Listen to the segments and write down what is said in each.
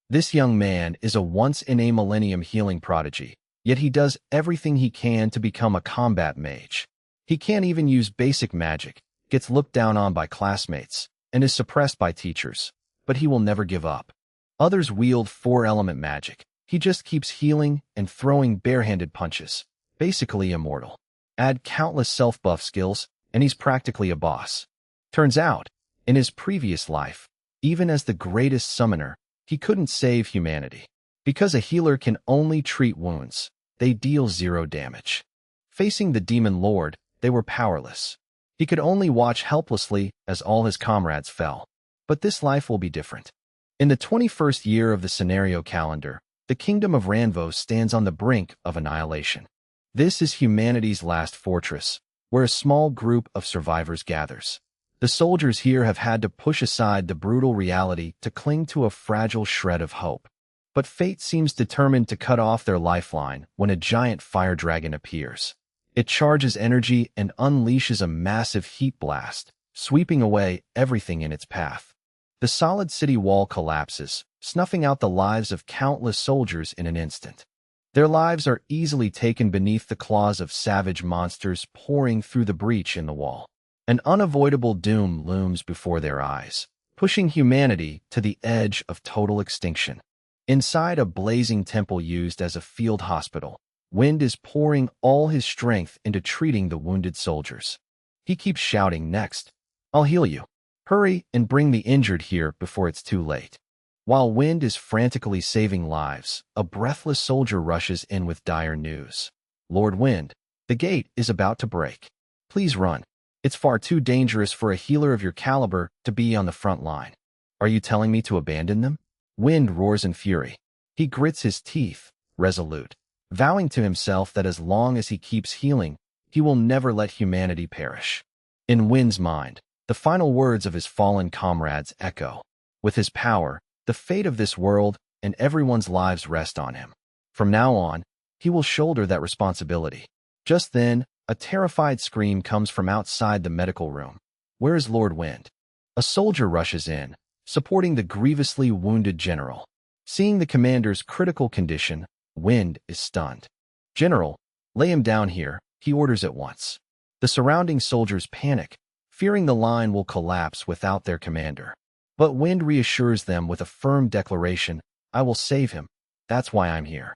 This young man is a once-in-a-millennium healing prodigy, yet he does everything he can to become a combat mage. He can't even use basic magic, gets looked down on by classmates, and is suppressed by teachers, but he will never give up. Others wield four-element magic. He just keeps healing and throwing barehanded punches, basically immortal. Add countless self-buff skills, and he's practically a boss. Turns out, in his previous life, even as the greatest summoner, he couldn't save humanity. Because a healer can only treat wounds, they deal 0 damage. Facing the demon lord, they were powerless. He could only watch helplessly as all his comrades fell. But this life will be different. In the 21st year of the scenario calendar, the kingdom of Ranvo stands on the brink of annihilation. This is humanity's last fortress, where a small group of survivors gathers. The soldiers here have had to push aside the brutal reality to cling to a fragile shred of hope. But fate seems determined to cut off their lifeline when a giant fire dragon appears. It charges energy and unleashes a massive heat blast, sweeping away everything in its path. The solid city wall collapses, snuffing out the lives of countless soldiers in an instant. Their lives are easily taken beneath the claws of savage monsters pouring through the breach in the wall. An unavoidable doom looms before their eyes, pushing humanity to the edge of total extinction. Inside a blazing temple used as a field hospital, Wind is pouring all his strength into treating the wounded soldiers. He keeps shouting, "Next, I'll heal you. Hurry and bring the injured here before it's too late." While Wind is frantically saving lives, a breathless soldier rushes in with dire news. "Lord Wind, the gate is about to break. Please run. It's far too dangerous for a healer of your caliber to be on the front line." "Are you telling me to abandon them?" Wind roars in fury. He grits his teeth, resolute, vowing to himself that as long as he keeps healing, he will never let humanity perish. In Wind's mind, the final words of his fallen comrades echo. With his power, the fate of this world and everyone's lives rest on him. From now on, he will shoulder that responsibility. Just then, a terrified scream comes from outside the medical room. "Where is Lord Wind?" A soldier rushes in, supporting the grievously wounded general. Seeing the commander's critical condition, Wind is stunned. "General, lay him down here," he orders at once. The surrounding soldiers panic, fearing the line will collapse without their commander. But Wind reassures them with a firm declaration, "I will save him. That's why I'm here."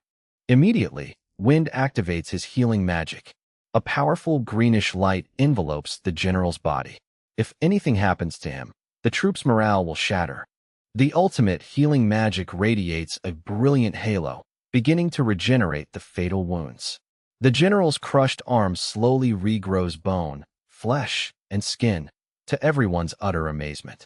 Immediately, Wind activates his healing magic. A powerful greenish light envelopes the general's body. If anything happens to him, the troops' morale will shatter. The ultimate healing magic radiates a brilliant halo, beginning to regenerate the fatal wounds. The general's crushed arm slowly regrows bone, flesh, and skin, to everyone's utter amazement.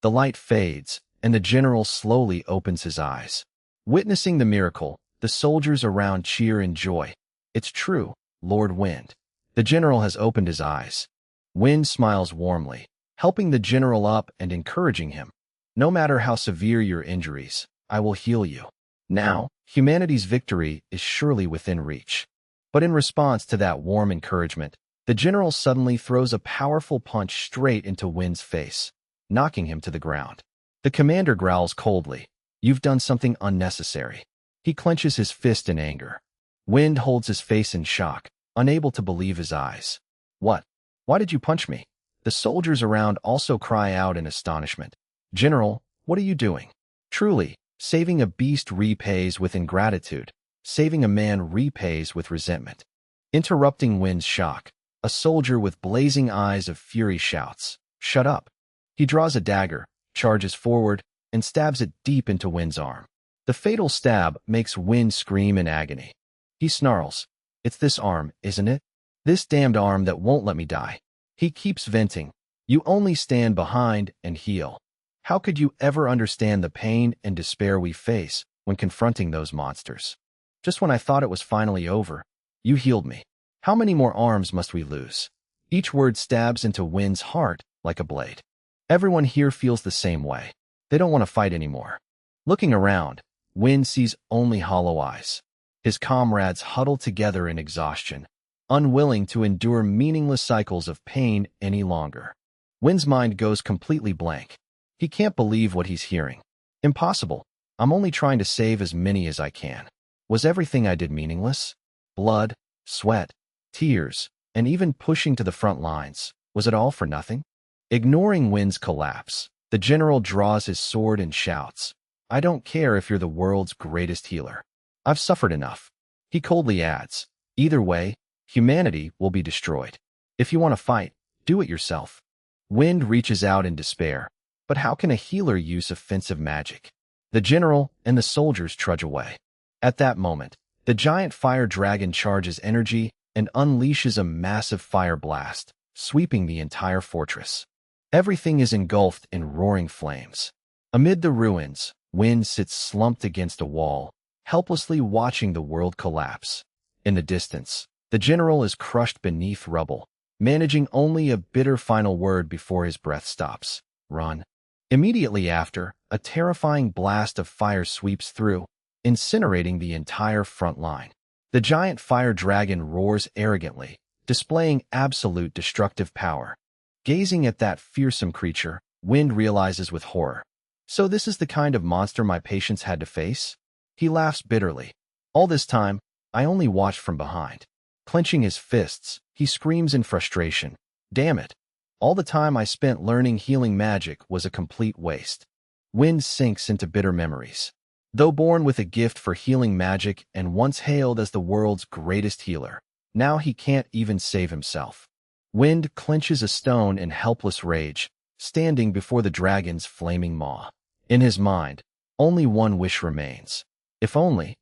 The light fades, and the general slowly opens his eyes. Witnessing the miracle, the soldiers around cheer in joy. "It's true, Lord Wind." The general has opened his eyes. Wind smiles warmly, helping the general up and encouraging him. "No matter how severe your injuries, I will heal you." Now, humanity's victory is surely within reach. But in response to that warm encouragement, the general suddenly throws a powerful punch straight into Wind's face, knocking him to the ground. The commander growls coldly, "You've done something unnecessary." He clenches his fist in anger. Wind holds his face in shock, unable to believe his eyes. "What? Why did you punch me?" The soldiers around also cry out in astonishment. "General, what are you doing?" Truly, saving a beast repays with ingratitude. Saving a man repays with resentment. Interrupting Wind's shock, a soldier with blazing eyes of fury shouts, "Shut up." He draws a dagger, charges forward, and stabs it deep into Wind's arm. The fatal stab makes Wind scream in agony. He snarls, "It's this arm, isn't it? This damned arm that won't let me die." He keeps venting, "You only stand behind and heal. How could you ever understand the pain and despair we face when confronting those monsters? Just when I thought it was finally over, you healed me. How many more arms must we lose?" Each word stabs into Wind's heart like a blade. Everyone here feels the same way. They don't want to fight anymore. Looking around, Wind sees only hollow eyes. His comrades huddle together in exhaustion, unwilling to endure meaningless cycles of pain any longer. Wind's mind goes completely blank. He can't believe what he's hearing. Impossible. I'm only trying to save as many as I can. Was everything I did meaningless? Blood, sweat, tears, and even pushing to the front lines, was it all for nothing? Ignoring Wind's collapse, the general draws his sword and shouts, I don't care if you're the world's greatest healer. I've suffered enough. He coldly adds, either way, humanity will be destroyed. If you want to fight, do it yourself. Wind reaches out in despair. But how can a healer use offensive magic? The general and the soldiers trudge away. At that moment, the giant fire dragon charges energy and unleashes a massive fire blast, sweeping the entire fortress. Everything is engulfed in roaring flames. Amid the ruins, Wind sits slumped against a wall, helplessly watching the world collapse. In the distance, the general is crushed beneath rubble, managing only a bitter final word before his breath stops. Run. Immediately after, a terrifying blast of fire sweeps through, incinerating the entire front line. The giant fire dragon roars arrogantly, displaying absolute destructive power. Gazing at that fearsome creature, Wind realizes with horror. So this is the kind of monster my patients had to face? He laughs bitterly. All this time, I only watched from behind. Clenching his fists, he screams in frustration. Damn it. All the time I spent learning healing magic was a complete waste. Wind sinks into bitter memories. Though born with a gift for healing magic and once hailed as the world's greatest healer, now he can't even save himself. Wind clenches a stone in helpless rage, standing before the dragon's flaming maw. In his mind, only one wish remains. If only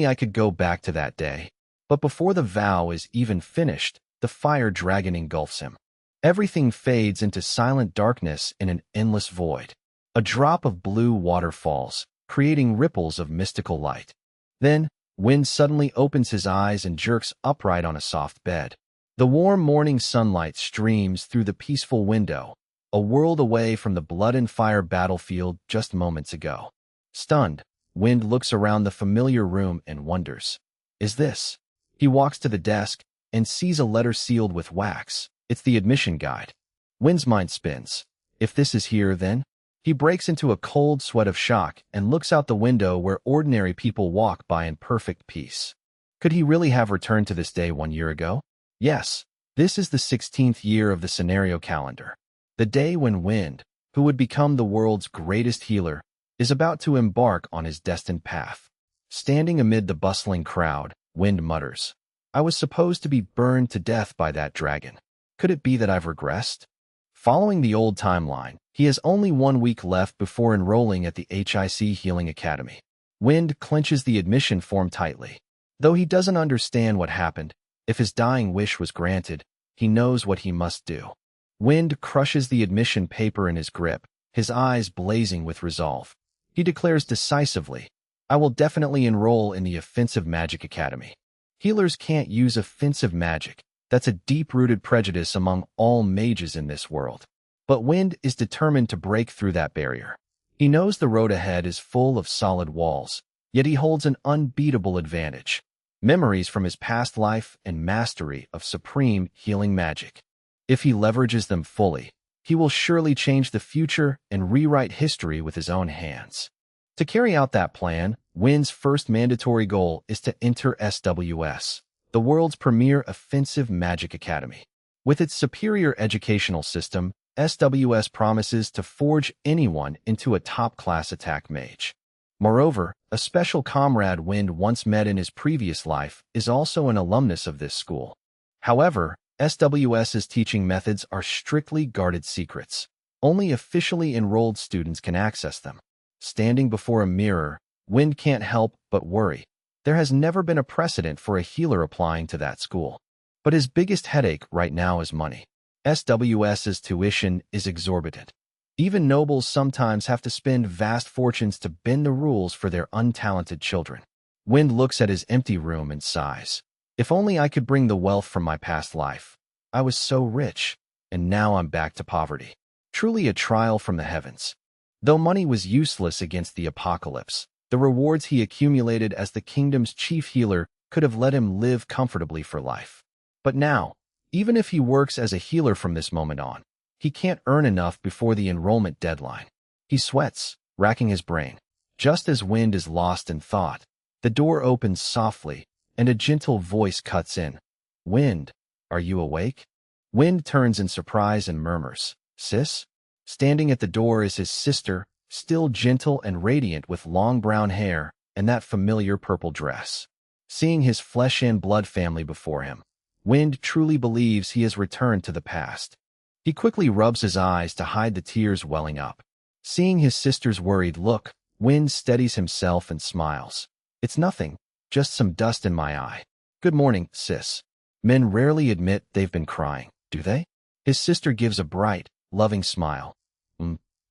I could go back to that day. But before the vow is even finished, the fire dragon engulfs him. Everything fades into silent darkness in an endless void. A drop of blue water falls, creating ripples of mystical light. Then, Wind suddenly opens his eyes and jerks upright on a soft bed. The warm morning sunlight streams through the peaceful window, a world away from the blood and fire battlefield just moments ago. Stunned, Wind looks around the familiar room and wonders. Is this? He walks to the desk and sees a letter sealed with wax. It's the admission guide. Wind's mind spins. If this is here, then? He breaks into a cold sweat of shock and looks out the window where ordinary people walk by in perfect peace. Could he really have returned to this day 1 year ago? Yes, this is the 16th year of the scenario calendar. The day when Wind, who would become the world's greatest healer, is about to embark on his destined path. Standing amid the bustling crowd, Wind mutters, I was supposed to be burned to death by that dragon. Could it be that I've regressed? Following the old timeline, he has only 1 week left before enrolling at the HIC Healing Academy. Wind clenches the admission form tightly. Though he doesn't understand what happened, if his dying wish was granted, he knows what he must do. Wind crushes the admission paper in his grip, his eyes blazing with resolve. He declares decisively, I will definitely enroll in the Offensive Magic Academy. Healers can't use offensive magic. That's a deep-rooted prejudice among all mages in this world. But Wind is determined to break through that barrier. He knows the road ahead is full of solid walls, yet he holds an unbeatable advantage. Memories from his past life and mastery of supreme healing magic. If he leverages them fully, he will surely change the future and rewrite history with his own hands. To carry out that plan, Wind's first mandatory goal is to enter SWS, the world's premier offensive magic academy. With its superior educational system, SWS promises to forge anyone into a top-class attack mage. Moreover, a special comrade Wind once met in his previous life is also an alumnus of this school. However, SWS's teaching methods are strictly guarded secrets. Only officially enrolled students can access them. Standing before a mirror, Wind can't help but worry. There has never been a precedent for a healer applying to that school. But his biggest headache right now is money. SWS's tuition is exorbitant. Even nobles sometimes have to spend vast fortunes to bend the rules for their untalented children. Wind looks at his empty room and sighs. If only I could bring the wealth from my past life. I was so rich, and now I'm back to poverty. Truly a trial from the heavens. Though money was useless against the apocalypse, the rewards he accumulated as the kingdom's chief healer could have let him live comfortably for life. But now, even if he works as a healer from this moment on, he can't earn enough before the enrollment deadline. He sweats, racking his brain. Just as Wind is lost in thought, the door opens softly, and a gentle voice cuts in. Wind, are you awake? Wind turns in surprise and murmurs, Sis? Standing at the door is his sister, still gentle and radiant with long brown hair and that familiar purple dress. Seeing his flesh and blood family before him, Wind truly believes he has returned to the past. He quickly rubs his eyes to hide the tears welling up. Seeing his sister's worried look, Wind steadies himself and smiles. It's nothing, just some dust in my eye. Good morning, sis. Men rarely admit they've been crying, do they? His sister gives a bright, loving smile.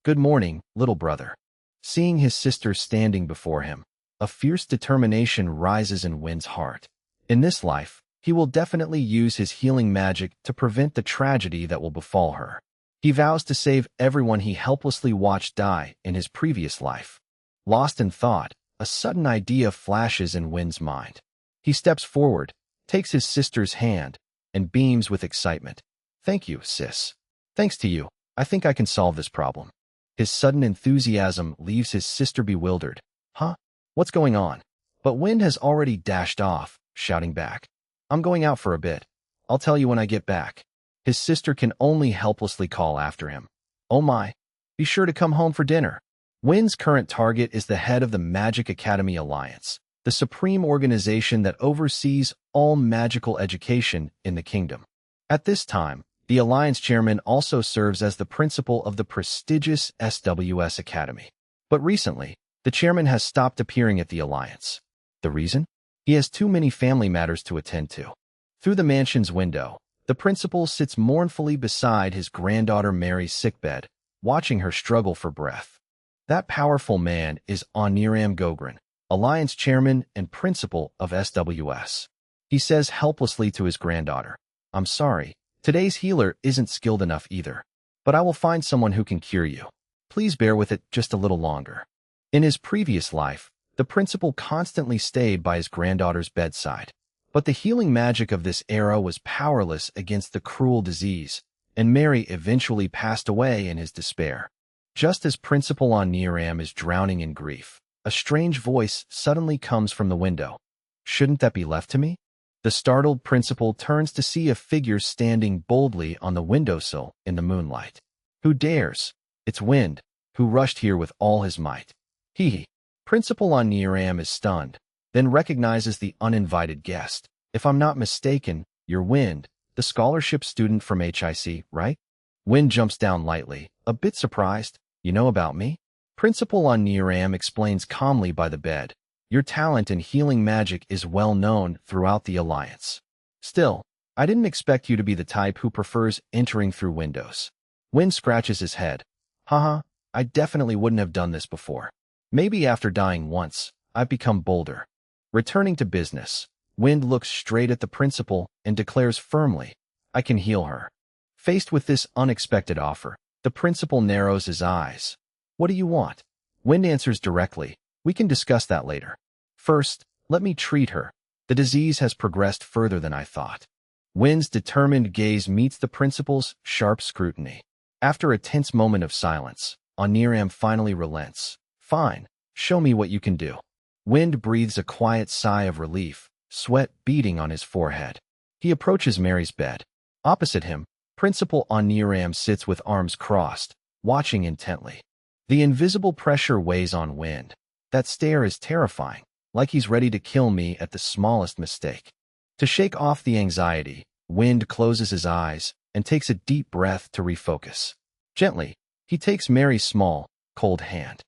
Good morning, little brother. Seeing his sister standing before him, a fierce determination rises in Wind's heart. In this life, he will definitely use his healing magic to prevent the tragedy that will befall her. He vows to save everyone he helplessly watched die in his previous life. Lost in thought, a sudden idea flashes in Wind's mind. He steps forward, takes his sister's hand, and beams with excitement. Thank you, sis. Thanks to you, I think I can solve this problem. His sudden enthusiasm leaves his sister bewildered. Huh? What's going on? But Wind has already dashed off, shouting back. I'm going out for a bit. I'll tell you when I get back. His sister can only helplessly call after him. Oh my. Be sure to come home for dinner. Wind's current target is the head of the Magic Academy Alliance, the supreme organization that oversees all magical education in the kingdom. At this time, the Alliance chairman also serves as the principal of the prestigious SWS Academy. But recently, the chairman has stopped appearing at the Alliance. The reason? He has too many family matters to attend to. Through the mansion's window, the principal sits mournfully beside his granddaughter Mary's sickbed, watching her struggle for breath. That powerful man is Aniram Gogren, Alliance chairman and principal of SWS. He says helplessly to his granddaughter, I'm sorry, today's healer isn't skilled enough either, but I will find someone who can cure you. Please bear with it just a little longer. In his previous life, the principal constantly stayed by his granddaughter's bedside, but the healing magic of this era was powerless against the cruel disease, and Mary eventually passed away in his despair. Just as Principal Aniram is drowning in grief, a strange voice suddenly comes from the window. Shouldn't that be left to me? The startled principal turns to see a figure standing boldly on the windowsill in the moonlight. Who dares? It's Wind, who rushed here with all his might. Principal Aniram is stunned, then recognizes the uninvited guest. If I'm not mistaken, you're Wind, the scholarship student from HIC, right? Wind jumps down lightly, a bit surprised. You know about me? Principal Aniram explains calmly by the bed. Your talent in healing magic is well known throughout the Alliance. Still, I didn't expect you to be the type who prefers entering through windows. Wind scratches his head. Haha, I definitely wouldn't have done this before. Maybe after dying once, I've become bolder. Returning to business, Wind looks straight at the principal and declares firmly, I can heal her. Faced with this unexpected offer, the principal narrows his eyes. What do you want? Wind answers directly, we can discuss that later. First, let me treat her. The disease has progressed further than I thought. Wind's determined gaze meets the principal's sharp scrutiny. After a tense moment of silence, Aniram finally relents. Fine, show me what you can do. Wind breathes a quiet sigh of relief, sweat beading on his forehead. He approaches Mary's bed. Opposite him, Principal Aniram sits with arms crossed, watching intently. The invisible pressure weighs on Wind. That stare is terrifying, like he's ready to kill me at the smallest mistake. To shake off the anxiety, Wind closes his eyes and takes a deep breath to refocus. Gently, he takes Mary's small, cold hand.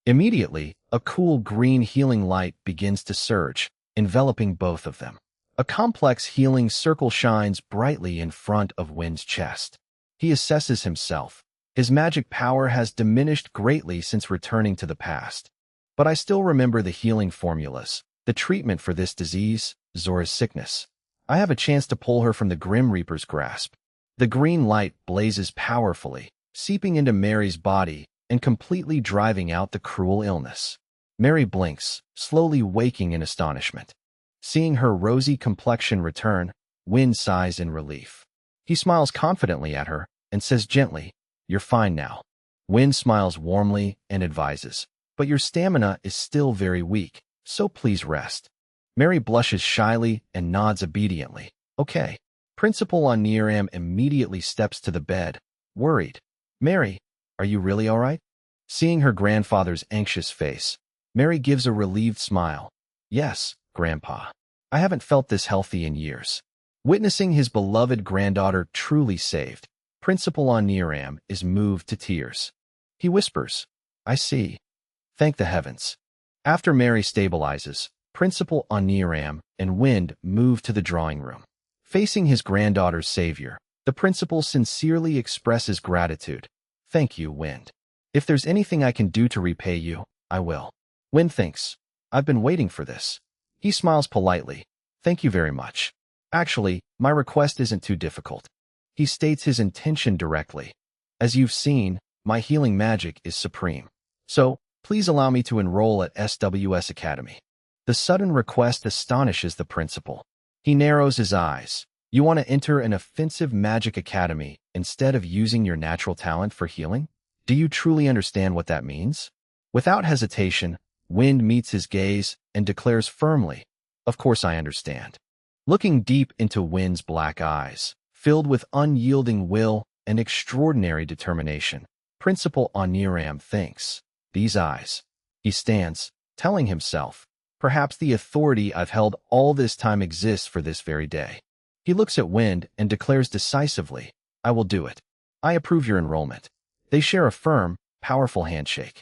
Immediately, a cool green healing light begins to surge, enveloping both of them. A complex healing circle shines brightly in front of Wind's chest. He assesses himself. His magic power has diminished greatly since returning to the past. But I still remember the healing formulas, the treatment for this disease, Zora's sickness. I have a chance to pull her from the Grim Reaper's grasp. The green light blazes powerfully, seeping into Mary's body and completely driving out the cruel illness. Mary blinks, slowly waking in astonishment. Seeing her rosy complexion return, Wind sighs in relief. He smiles confidently at her and says gently, You're fine now. Wind smiles warmly and advises, but your stamina is still very weak, so please rest. Mary blushes shyly and nods obediently. Okay. Principal Oniram immediately steps to the bed, worried. Mary, are you really all right? Seeing her grandfather's anxious face, Mary gives a relieved smile. Yes, Grandpa. I haven't felt this healthy in years. Witnessing his beloved granddaughter truly saved, Principal Oniram is moved to tears. He whispers, I see. Thank the heavens. After Mary stabilizes, Principal Oniram and Wind move to the drawing room. Facing his granddaughter's savior, the principal sincerely expresses gratitude. Thank you, Wind. If there's anything I can do to repay you, I will. Wind thinks, I've been waiting for this. He smiles politely. Thank you very much. Actually, my request isn't too difficult. He states his intention directly. As you've seen, my healing magic is supreme. So, please allow me to enroll at SWS Academy. The sudden request astonishes the principal. He narrows his eyes. You want to enter an offensive magic academy instead of using your natural talent for healing? Do you truly understand what that means? Without hesitation, Wind meets his gaze and declares firmly, Of course I understand. Looking deep into Wind's black eyes, filled with unyielding will and extraordinary determination, Principal Oniram thinks, These eyes. He stands, telling himself, Perhaps the authority I've held all this time exists for this very day. He looks at Wind and declares decisively, I will do it. I approve your enrollment. They share a firm, powerful handshake.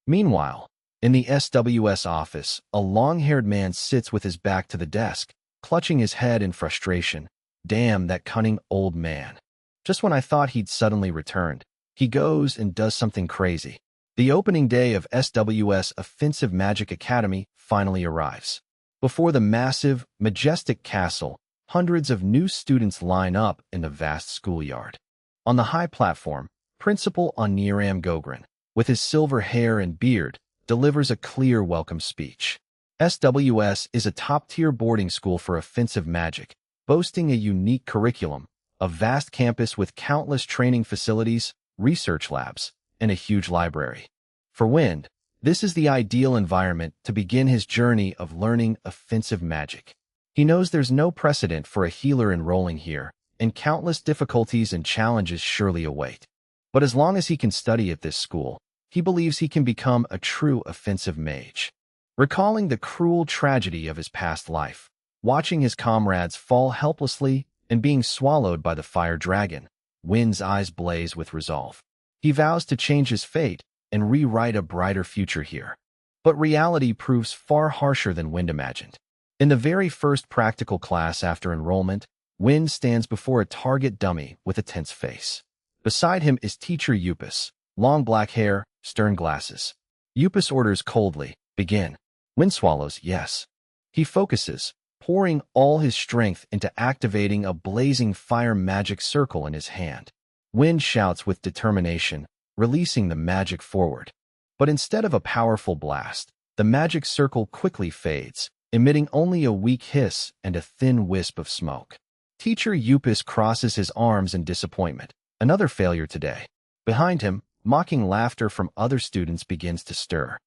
Meanwhile, in the SWS office, a long-haired man sits with his back to the desk, clutching his head in frustration. Damn that cunning old man. Just when I thought he'd suddenly returned, he goes and does something crazy. The opening day of SWS Offensive Magic Academy finally arrives. Before the massive, majestic castle, hundreds of new students line up in the vast schoolyard. On the high platform, Principal Oniram Gogren, with his silver hair and beard, delivers a clear welcome speech. SWS is a top-tier boarding school for offensive magic, boasting a unique curriculum, a vast campus with countless training facilities, research labs, and a huge library. For Wind, this is the ideal environment to begin his journey of learning offensive magic. He knows there's no precedent for a healer enrolling here, and countless difficulties and challenges surely await. But as long as he can study at this school, he believes he can become a true offensive mage. Recalling the cruel tragedy of his past life, watching his comrades fall helplessly and being swallowed by the fire dragon, Wind's eyes blaze with resolve. He vows to change his fate and rewrite a brighter future here. But reality proves far harsher than Wind imagined. In the very first practical class after enrollment, Wind stands before a target dummy with a tense face. Beside him is teacher Upus, long black hair, stern glasses. Upus orders coldly, begin. Wind swallows, yes. He focuses, pouring all his strength into activating a blazing fire magic circle in his hand. Wind shouts with determination, releasing the magic forward. But instead of a powerful blast, the magic circle quickly fades, emitting only a weak hiss and a thin wisp of smoke. Teacher Upus crosses his arms in disappointment. Another failure today. Behind him, mocking laughter from other students begins to stir.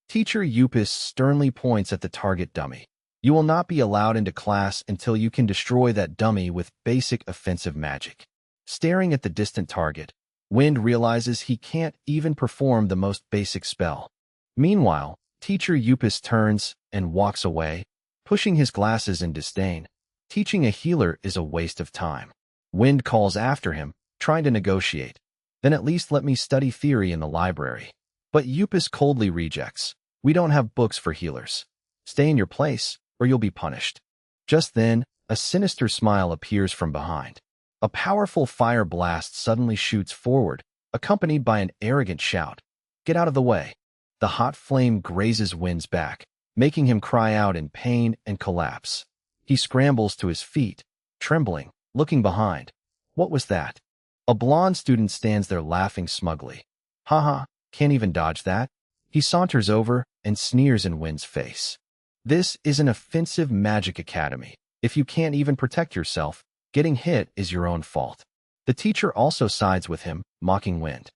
Teacher Upus sternly points at the target dummy. You will not be allowed into class until you can destroy that dummy with basic offensive magic. Staring at the distant target, Wind realizes he can't even perform the most basic spell. Meanwhile, Teacher Upus turns and walks away, pushing his glasses in disdain. Teaching a healer is a waste of time. Wind calls after him, trying to negotiate. Then at least let me study theory in the library. But Upus coldly rejects. We don't have books for healers. Stay in your place, or you'll be punished. Just then, a sinister smile appears from behind. A powerful fire blast suddenly shoots forward, accompanied by an arrogant shout. Get out of the way. The hot flame grazes Wind's back, making him cry out in pain and collapse. He scrambles to his feet, trembling, looking behind. What was that? A blonde student stands there laughing smugly. Haha, can't even dodge that. He saunters over and sneers in Wind's face. This is an offensive magic academy. If you can't even protect yourself, getting hit is your own fault. The teacher also sides with him, mocking Wind.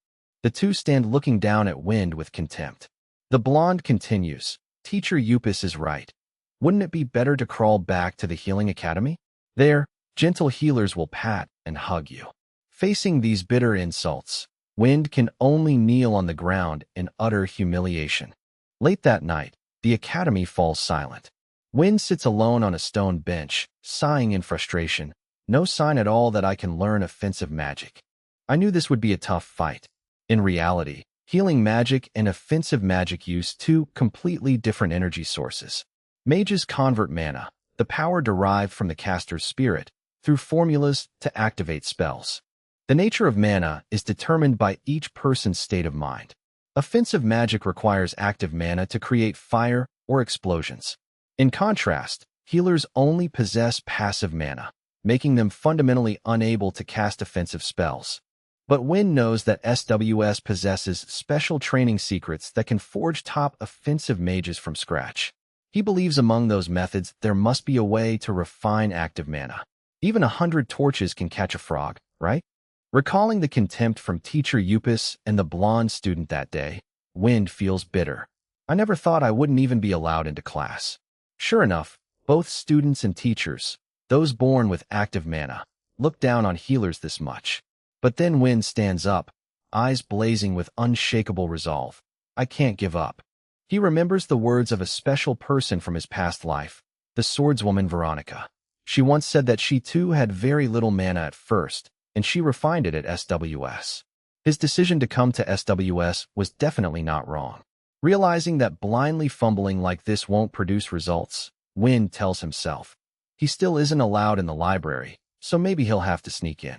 The two stand looking down at Wind with contempt. The blonde continues. Teacher Yupis is right. Wouldn't it be better to crawl back to the healing academy? There, gentle healers will pat and hug you. Facing these bitter insults, Wind can only kneel on the ground in utter humiliation. Late that night, the academy falls silent. Wind sits alone on a stone bench, sighing in frustration. No sign at all that I can learn offensive magic. I knew this would be a tough fight. In reality, healing magic and offensive magic use two completely different energy sources. Mages convert mana, the power derived from the caster's spirit, through formulas to activate spells. The nature of mana is determined by each person's state of mind. Offensive magic requires active mana to create fire or explosions. In contrast, healers only possess passive mana, making them fundamentally unable to cast offensive spells. But Wind knows that SWS possesses special training secrets that can forge top offensive mages from scratch. He believes among those methods there must be a way to refine active mana. Even 100 torches can catch a frog, right? Recalling the contempt from teacher Yupis and the blonde student that day, Wind feels bitter. I never thought I wouldn't even be allowed into class. Sure enough, both students and teachers, those born with active mana, look down on healers this much. But then Wind stands up, eyes blazing with unshakable resolve. I can't give up. He remembers the words of a special person from his past life, the swordswoman Veronica. She once said that she too had very little mana at first, and she refined it at SWS. His decision to come to SWS was definitely not wrong. Realizing that blindly fumbling like this won't produce results, Wind tells himself. He still isn't allowed in the library, so maybe he'll have to sneak in.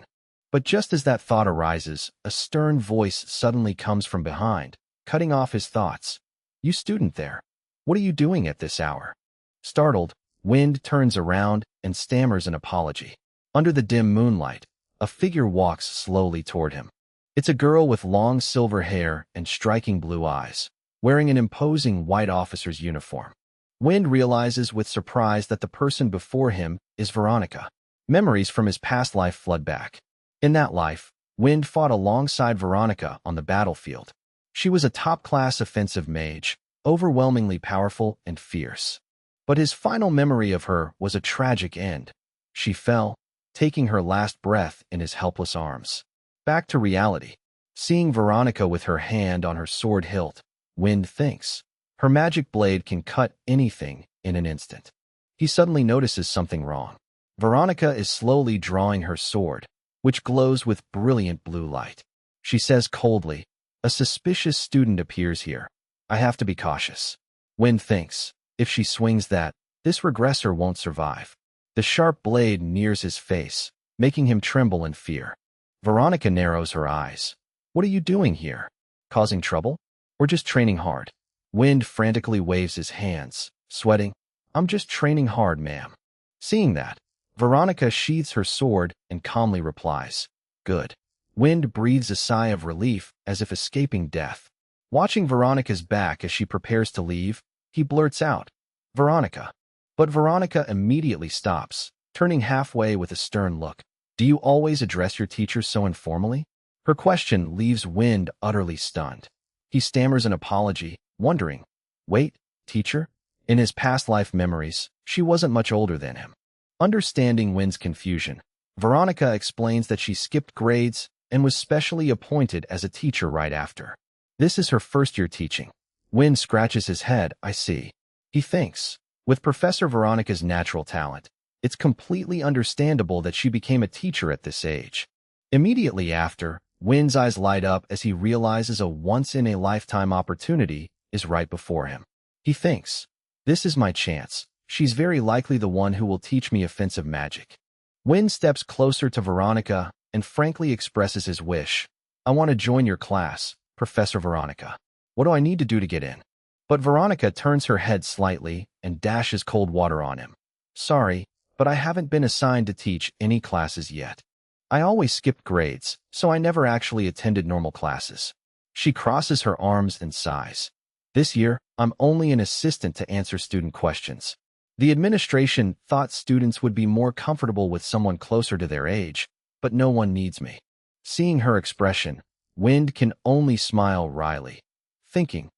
But just as that thought arises, a stern voice suddenly comes from behind, cutting off his thoughts. You student there, what are you doing at this hour? Startled, Wind turns around and stammers an apology. Under the dim moonlight, a figure walks slowly toward him. It's a girl with long silver hair and striking blue eyes, wearing an imposing white officer's uniform. Wind realizes with surprise that the person before him is Veronica. Memories from his past life flood back. In that life, Wind fought alongside Veronica on the battlefield. She was a top-class offensive mage, overwhelmingly powerful and fierce. But his final memory of her was a tragic end. She fell, taking her last breath in his helpless arms. Back to reality. Seeing Veronica with her hand on her sword hilt, Wind thinks. Her magic blade can cut anything in an instant. He suddenly notices something wrong. Veronica is slowly drawing her sword, which glows with brilliant blue light. She says coldly, "A suspicious student appears here. I have to be cautious." Wind thinks, if she swings that, this regressor won't survive. The sharp blade nears his face, making him tremble in fear. Veronica narrows her eyes. What are you doing here? Causing trouble? Or just training hard? Wind frantically waves his hands, sweating. I'm just training hard, ma'am. Seeing that, Veronica sheathes her sword and calmly replies, Good. Wind breathes a sigh of relief as if escaping death. Watching Veronica's back as she prepares to leave, he blurts out, Veronica. But Veronica immediately stops, turning halfway with a stern look. Do you always address your teachers so informally? Her question leaves Wind utterly stunned. He stammers an apology, wondering, wait, teacher? In his past life memories, she wasn't much older than him. Understanding Wind's confusion, Veronica explains that she skipped grades and was specially appointed as a teacher right after. This is her first year teaching. Wind scratches his head, I see. He thinks, with Professor Veronica's natural talent, it's completely understandable that she became a teacher at this age. Immediately after, Wind's eyes light up as he realizes a once-in-a-lifetime opportunity is right before him. He thinks, this is my chance. She's very likely the one who will teach me offensive magic. Wind steps closer to Veronica and frankly expresses his wish. I want to join your class, Professor Veronica. What do I need to do to get in? But Veronica turns her head slightly and dashes cold water on him. Sorry, but I haven't been assigned to teach any classes yet. I always skipped grades, so I never actually attended normal classes. She crosses her arms and sighs. This year, I'm only an assistant to answer student questions. The administration thought students would be more comfortable with someone closer to their age, but no one needs me. Seeing her expression, Wind can only smile wryly, thinking,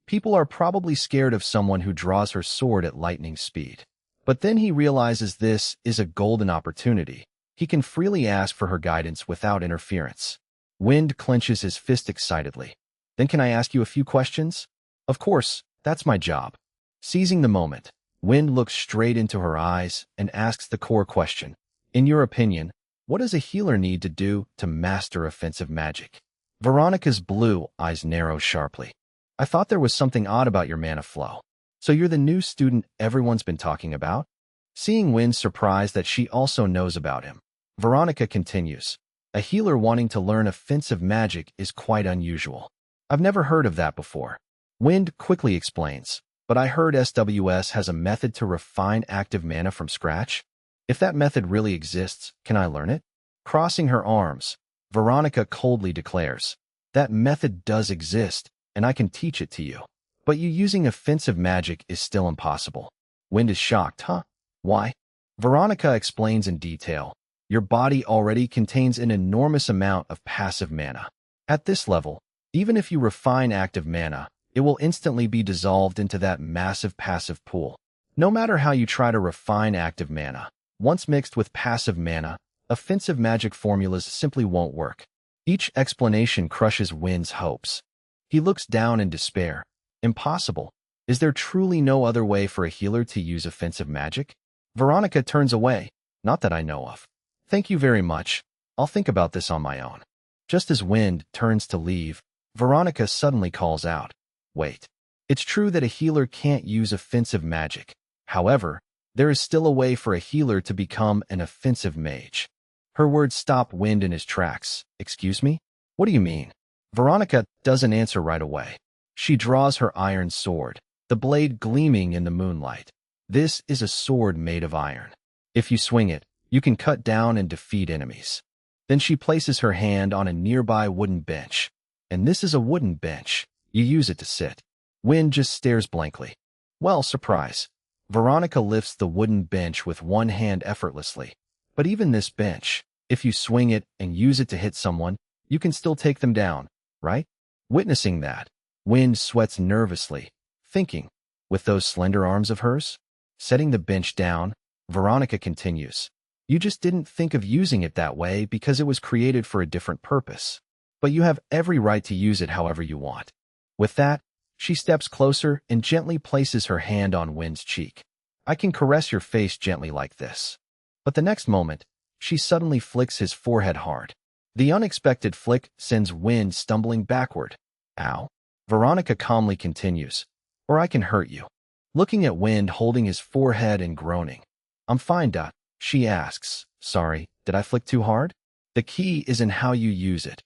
People are probably scared of someone who draws her sword at lightning speed. But then he realizes this is a golden opportunity. He can freely ask for her guidance without interference. Wind clenches his fist excitedly. Then can I ask you a few questions? Of course, that's my job. Seizing the moment, Wind looks straight into her eyes and asks the core question. In your opinion, what does a healer need to do to master offensive magic? Veronica's blue eyes narrow sharply. I thought there was something odd about your mana flow. So you're the new student everyone's been talking about? Seeing Wind's surprise that she also knows about him, Veronica continues. A healer wanting to learn offensive magic is quite unusual. I've never heard of that before. Wind quickly explains, but I heard SWS has a method to refine active mana from scratch. If that method really exists, can I learn it? Crossing her arms, Veronica coldly declares, that method does exist, and I can teach it to you. But you using offensive magic is still impossible. Wind is shocked, huh? Why? Veronica explains in detail. Your body already contains an enormous amount of passive mana. At this level, even if you refine active mana, it will instantly be dissolved into that massive passive pool. No matter how you try to refine active mana, once mixed with passive mana, offensive magic formulas simply won't work. Each explanation crushes Wind's hopes. He looks down in despair. Impossible. Is there truly no other way for a healer to use offensive magic? Veronica turns away. Not that I know of. Thank you very much. I'll think about this on my own. Just as Wind turns to leave, Veronica suddenly calls out. Wait. It's true that a healer can't use offensive magic. However, there is still a way for a healer to become an offensive mage. Her words stop Wind in his tracks. Excuse me? What do you mean? Veronica doesn't answer right away. She draws her iron sword, the blade gleaming in the moonlight. This is a sword made of iron. If you swing it, you can cut down and defeat enemies. Then she places her hand on a nearby wooden bench. And this is a wooden bench. You use it to sit. Wind just stares blankly. Well, surprise. Veronica lifts the wooden bench with one hand effortlessly. But even this bench, if you swing it and use it to hit someone, you can still take them down, right? Witnessing that, Wind sweats nervously, thinking, with those slender arms of hers? Setting the bench down, Veronica continues. You just didn't think of using it that way because it was created for a different purpose. But you have every right to use it however you want. With that, she steps closer and gently places her hand on Wind's cheek. I can caress your face gently like this. But the next moment, she suddenly flicks his forehead hard. The unexpected flick sends Wind stumbling backward. Ow. Veronica calmly continues. Or I can hurt you. Looking at Wind holding his forehead and groaning. I'm fine, Dot. She asks. Sorry, did I flick too hard? The key is in how you use it.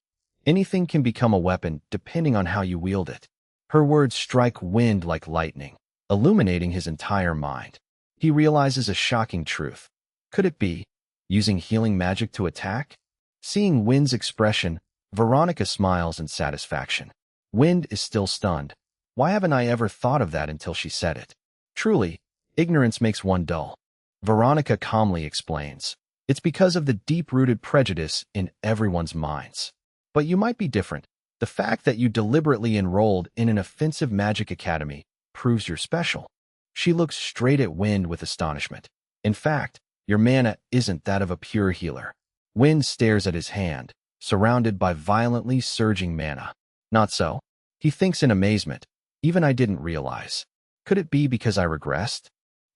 Anything can become a weapon depending on how you wield it. Her words strike Wind like lightning, illuminating his entire mind. He realizes a shocking truth. Could it be using healing magic to attack? Seeing Wind's expression, Veronica smiles in satisfaction. Wind is still stunned. Why haven't I ever thought of that until she said it? Truly, ignorance makes one dull. Veronica calmly explains. It's because of the deep-rooted prejudice in everyone's minds. But you might be different. The fact that you deliberately enrolled in an offensive magic academy proves you're special. She looks straight at Wind with astonishment. In fact, your mana isn't that of a pure healer. Wind stares at his hand, surrounded by violently surging mana. Not so. He thinks in amazement. Even I didn't realize. Could it be because I regressed?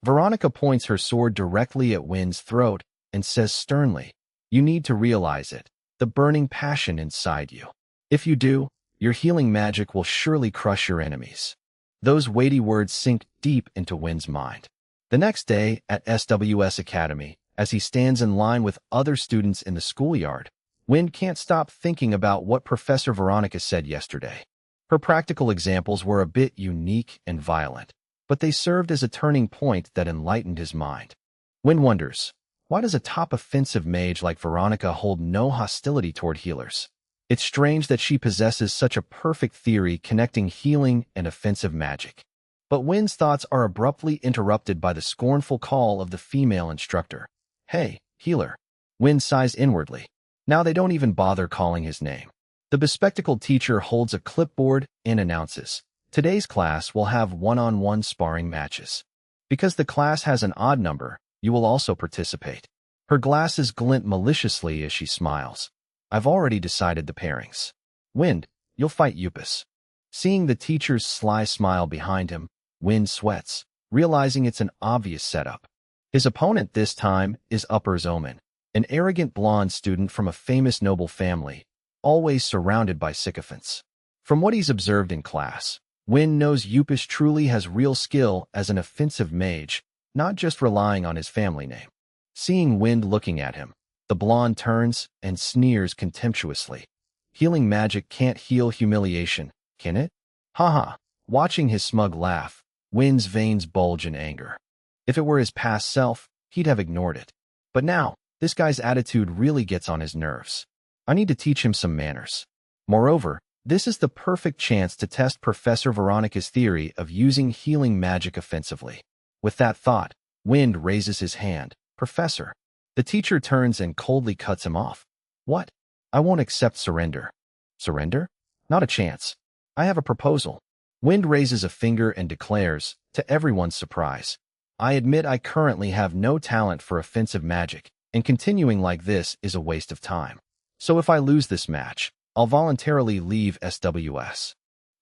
Veronica points her sword directly at Wind's throat and says sternly, you need to realize it, the burning passion inside you. If you do, your healing magic will surely crush your enemies. Those weighty words sink deep into Wind's mind. The next day at SWS Academy, as he stands in line with other students in the schoolyard, Wind can't stop thinking about what Professor Veronica said yesterday. Her practical examples were a bit unique and violent, but they served as a turning point that enlightened his mind. Wind wonders, why does a top offensive mage like Veronica hold no hostility toward healers? It's strange that she possesses such a perfect theory connecting healing and offensive magic. But Wind's thoughts are abruptly interrupted by the scornful call of the female instructor. Hey, healer. Wind sighs inwardly. Now they don't even bother calling his name. The bespectacled teacher holds a clipboard and announces, Today's class will have one-on-one sparring matches. Because the class has an odd number, you will also participate. Her glasses glint maliciously as she smiles. I've already decided the pairings. Wind, you'll fight Upus. Seeing the teacher's sly smile behind him, Wind sweats, realizing it's an obvious setup. His opponent this time is Upper's Omen, an arrogant blonde student from a famous noble family, always surrounded by sycophants. From what he's observed in class, Wind knows Upus truly has real skill as an offensive mage, not just relying on his family name. Seeing Wind looking at him, the blonde turns and sneers contemptuously. Healing magic can't heal humiliation, can it? Haha. Watching his smug laugh, Wind's veins bulge in anger. If it were his past self, he'd have ignored it. But now, this guy's attitude really gets on his nerves. I need to teach him some manners. Moreover, this is the perfect chance to test Professor Veronica's theory of using healing magic offensively. With that thought, Wind raises his hand. Professor. The teacher turns and coldly cuts him off. What? I won't accept surrender. Surrender? Not a chance. I have a proposal. Wind raises a finger and declares, to everyone's surprise, I admit I currently have no talent for offensive magic, and continuing like this is a waste of time. So if I lose this match, I'll voluntarily leave SWS.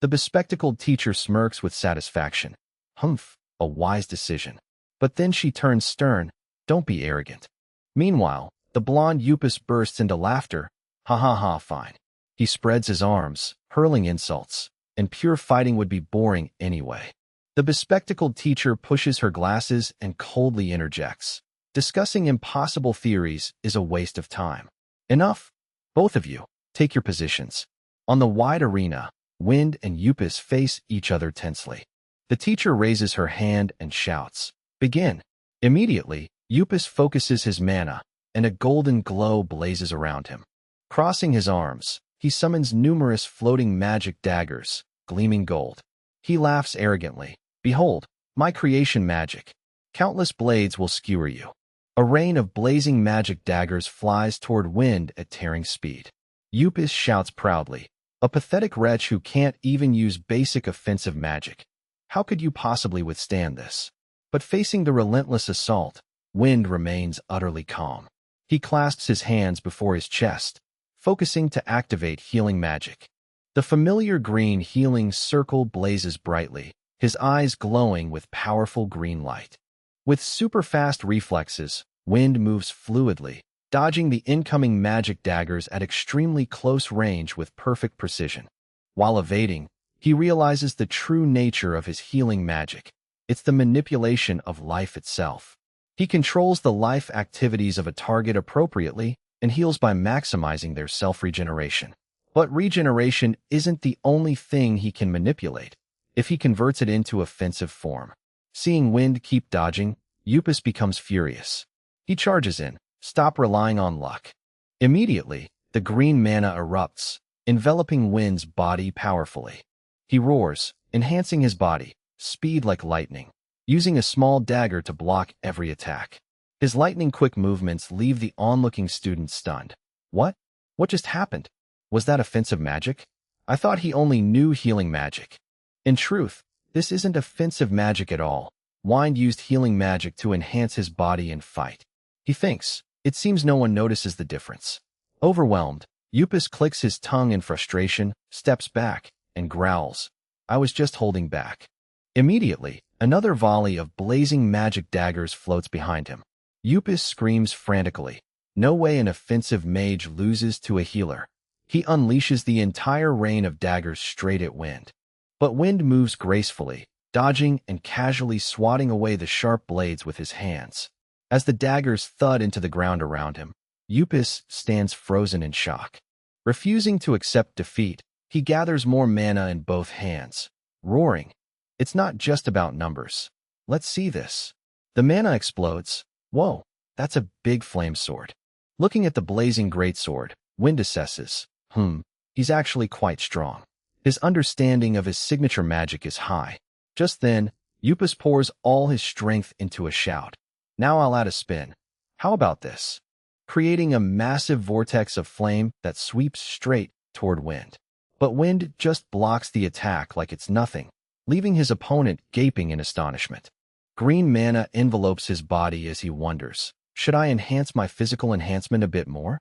The bespectacled teacher smirks with satisfaction. Humph, a wise decision. But then she turns stern. Don't be arrogant. Meanwhile, the blonde Upus bursts into laughter. Ha ha ha, fine. He spreads his arms, hurling insults, and pure fighting would be boring anyway. The bespectacled teacher pushes her glasses and coldly interjects. Discussing impossible theories is a waste of time. Enough. Both of you, take your positions. On the wide arena, Wind and Upus face each other tensely. The teacher raises her hand and shouts, Begin. Immediately, Upus focuses his mana, and a golden glow blazes around him. Crossing his arms, he summons numerous floating magic daggers, gleaming gold. He laughs arrogantly. Behold, my creation magic. Countless blades will skewer you. A rain of blazing magic daggers flies toward Wind at tearing speed. Upus shouts proudly, a pathetic wretch who can't even use basic offensive magic. How could you possibly withstand this? But facing the relentless assault, Wind remains utterly calm. He clasps his hands before his chest, focusing to activate healing magic. The familiar green healing circle blazes brightly, his eyes glowing with powerful green light. With super-fast reflexes, Wind moves fluidly, dodging the incoming magic daggers at extremely close range with perfect precision. While evading, he realizes the true nature of his healing magic. It's the manipulation of life itself. He controls the life activities of a target appropriately and heals by maximizing their self-regeneration. But regeneration isn't the only thing he can manipulate, if he converts it into offensive form. Seeing Wind keep dodging, Upus becomes furious. He charges in. Stop relying on luck. Immediately, the green mana erupts, enveloping Wind's body powerfully. He roars, enhancing his body, speed like lightning, using a small dagger to block every attack. His lightning-quick movements leave the onlooking student stunned. What? What just happened? Was that offensive magic? I thought he only knew healing magic. In truth, this isn't offensive magic at all. Wind used healing magic to enhance his body and fight. He thinks. It seems no one notices the difference. Overwhelmed, Upus clicks his tongue in frustration, steps back, and growls. I was just holding back. Immediately, another volley of blazing magic daggers floats behind him. Upus screams frantically. No way an offensive mage loses to a healer. He unleashes the entire rain of daggers straight at Wind. But Wind moves gracefully, dodging and casually swatting away the sharp blades with his hands. As the daggers thud into the ground around him, Upus stands frozen in shock. Refusing to accept defeat, he gathers more mana in both hands, roaring. It's not just about numbers. Let's see this. The mana explodes. Whoa, that's a big flame sword. Looking at the blazing greatsword, Wind assesses. He's actually quite strong. His understanding of his signature magic is high. Just then, Upus pours all his strength into a shout. Now I'll add a spin. How about this? Creating a massive vortex of flame that sweeps straight toward Wind. But Wind just blocks the attack like it's nothing, leaving his opponent gaping in astonishment. Green mana envelopes his body as he wonders, should I enhance my physical enhancement a bit more?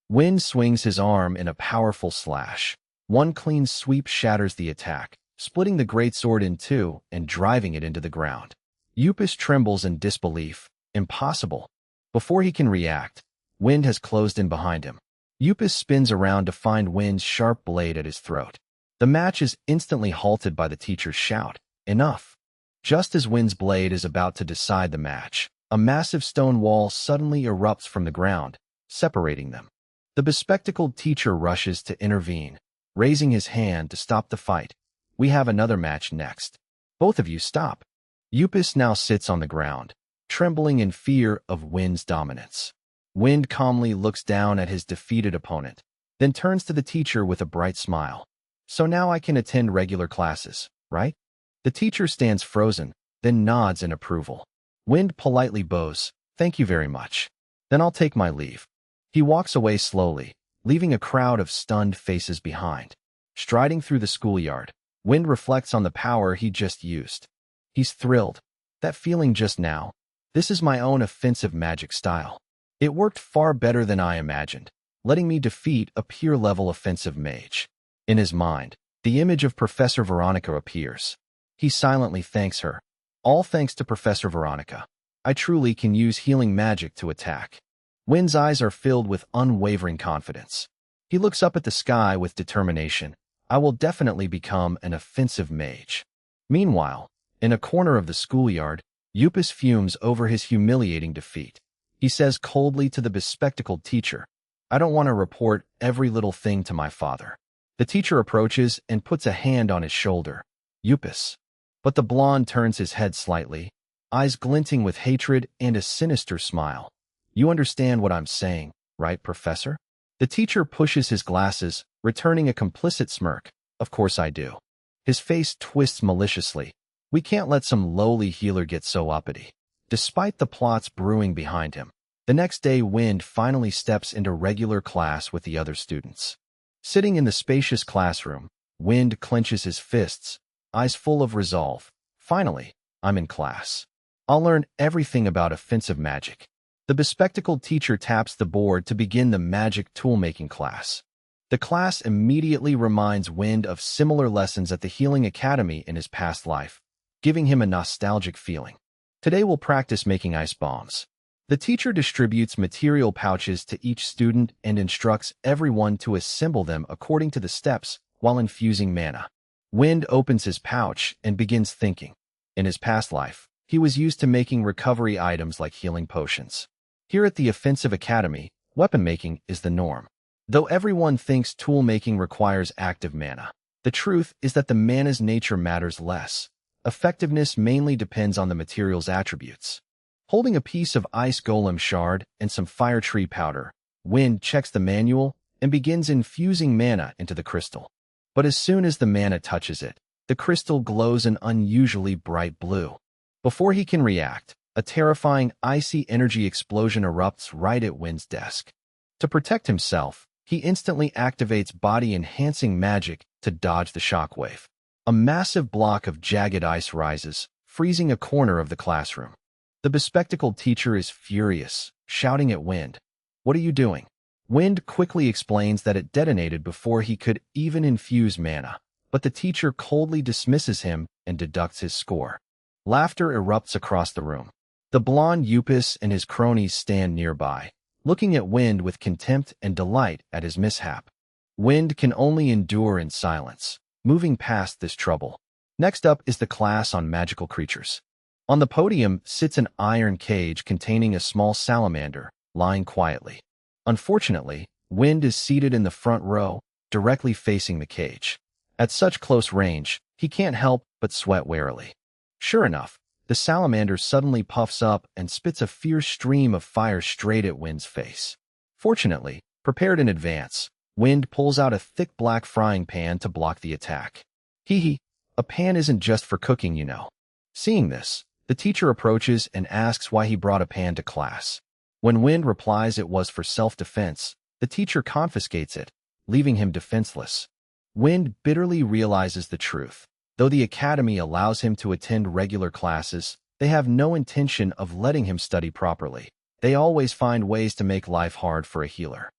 Wind swings his arm in a powerful slash. One clean sweep shatters the attack, splitting the greatsword in two and driving it into the ground. Upus trembles in disbelief. Impossible. Before he can react, Wind has closed in behind him. Upus spins around to find Wind's sharp blade at his throat. The match is instantly halted by the teacher's shout, "Enough!" Just as Wind's blade is about to decide the match, a massive stone wall suddenly erupts from the ground, separating them. The bespectacled teacher rushes to intervene, raising his hand to stop the fight. "We have another match next. Both of you stop." Upus now sits on the ground, trembling in fear of Wind's dominance. Wind calmly looks down at his defeated opponent, then turns to the teacher with a bright smile. "So now I can attend regular classes, right?" The teacher stands frozen, then nods in approval. Wind politely bows, "Thank you very much. Then I'll take my leave." He walks away slowly, leaving a crowd of stunned faces behind. Striding through the schoolyard, Wind reflects on the power he just used. He's thrilled. That feeling just now, this is my own offensive magic style. It worked far better than I imagined, letting me defeat a peer-level offensive mage. In his mind, the image of Professor Veronica appears. He silently thanks her. "All thanks to Professor Veronica. I truly can use healing magic to attack." Wind's eyes are filled with unwavering confidence. He looks up at the sky with determination. "I will definitely become an offensive mage." Meanwhile, in a corner of the schoolyard, Upus fumes over his humiliating defeat. He says coldly to the bespectacled teacher, "I don't want to report every little thing to my father." The teacher approaches and puts a hand on his shoulder. "Upus." But the blonde turns his head slightly, eyes glinting with hatred and a sinister smile. "You understand what I'm saying, right, Professor?" The teacher pushes his glasses, returning a complicit smirk. "Of course I do." His face twists maliciously. "We can't let some lowly healer get so uppity." Despite the plots brewing behind him, the next day Wind finally steps into regular class with the other students. Sitting in the spacious classroom, Wind clenches his fists, eyes full of resolve. "Finally, I'm in class. I'll learn everything about offensive magic." The bespectacled teacher taps the board to begin the magic tool-making class. The class immediately reminds Wind of similar lessons at the Healing Academy in his past life, giving him a nostalgic feeling. Today we'll practice making ice bombs. The teacher distributes material pouches to each student and instructs everyone to assemble them according to the steps while infusing mana. Wind opens his pouch and begins thinking. In his past life, he was used to making recovery items like healing potions. Here at the Offensive Academy, weapon making is the norm. Though everyone thinks tool making requires active mana, the truth is that the mana's nature matters less. Effectiveness mainly depends on the material's attributes. Holding a piece of ice golem shard and some fire tree powder, Wind checks the manual and begins infusing mana into the crystal. But as soon as the mana touches it, the crystal glows an unusually bright blue. Before he can react, a terrifying icy energy explosion erupts right at Wind's desk. To protect himself, he instantly activates body-enhancing magic to dodge the shockwave. A massive block of jagged ice rises, freezing a corner of the classroom. The bespectacled teacher is furious, shouting at Wind. "What are you doing?" Wind quickly explains that it detonated before he could even infuse mana, but the teacher coldly dismisses him and deducts his score. Laughter erupts across the room. The blonde Upus and his cronies stand nearby, looking at Wind with contempt and delight at his mishap. Wind can only endure in silence, moving past this trouble. Next up is the class on magical creatures. On the podium sits an iron cage containing a small salamander, lying quietly. Unfortunately, Wind is seated in the front row, directly facing the cage. At such close range, he can't help but sweat warily. Sure enough, the salamander suddenly puffs up and spits a fierce stream of fire straight at Wind's face. Fortunately, prepared in advance, Wind pulls out a thick black frying pan to block the attack. Hee, a pan isn't just for cooking, you know. Seeing this, the teacher approaches and asks why he brought a pan to class. When Wind replies it was for self-defense, the teacher confiscates it, leaving him defenseless. Wind bitterly realizes the truth. Though the academy allows him to attend regular classes, they have no intention of letting him study properly. They always find ways to make life hard for a healer.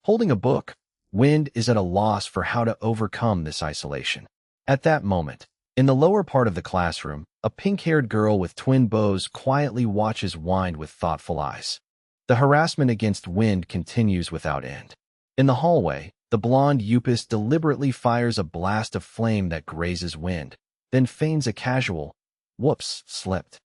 Holding a book, Wind is at a loss for how to overcome this isolation. At that moment, in the lower part of the classroom, a pink-haired girl with twin bows quietly watches Wind with thoughtful eyes. The harassment against Wind continues without end. In the hallway, the blonde Upis deliberately fires a blast of flame that grazes Wind, then feigns a casual, "Whoops, slipped."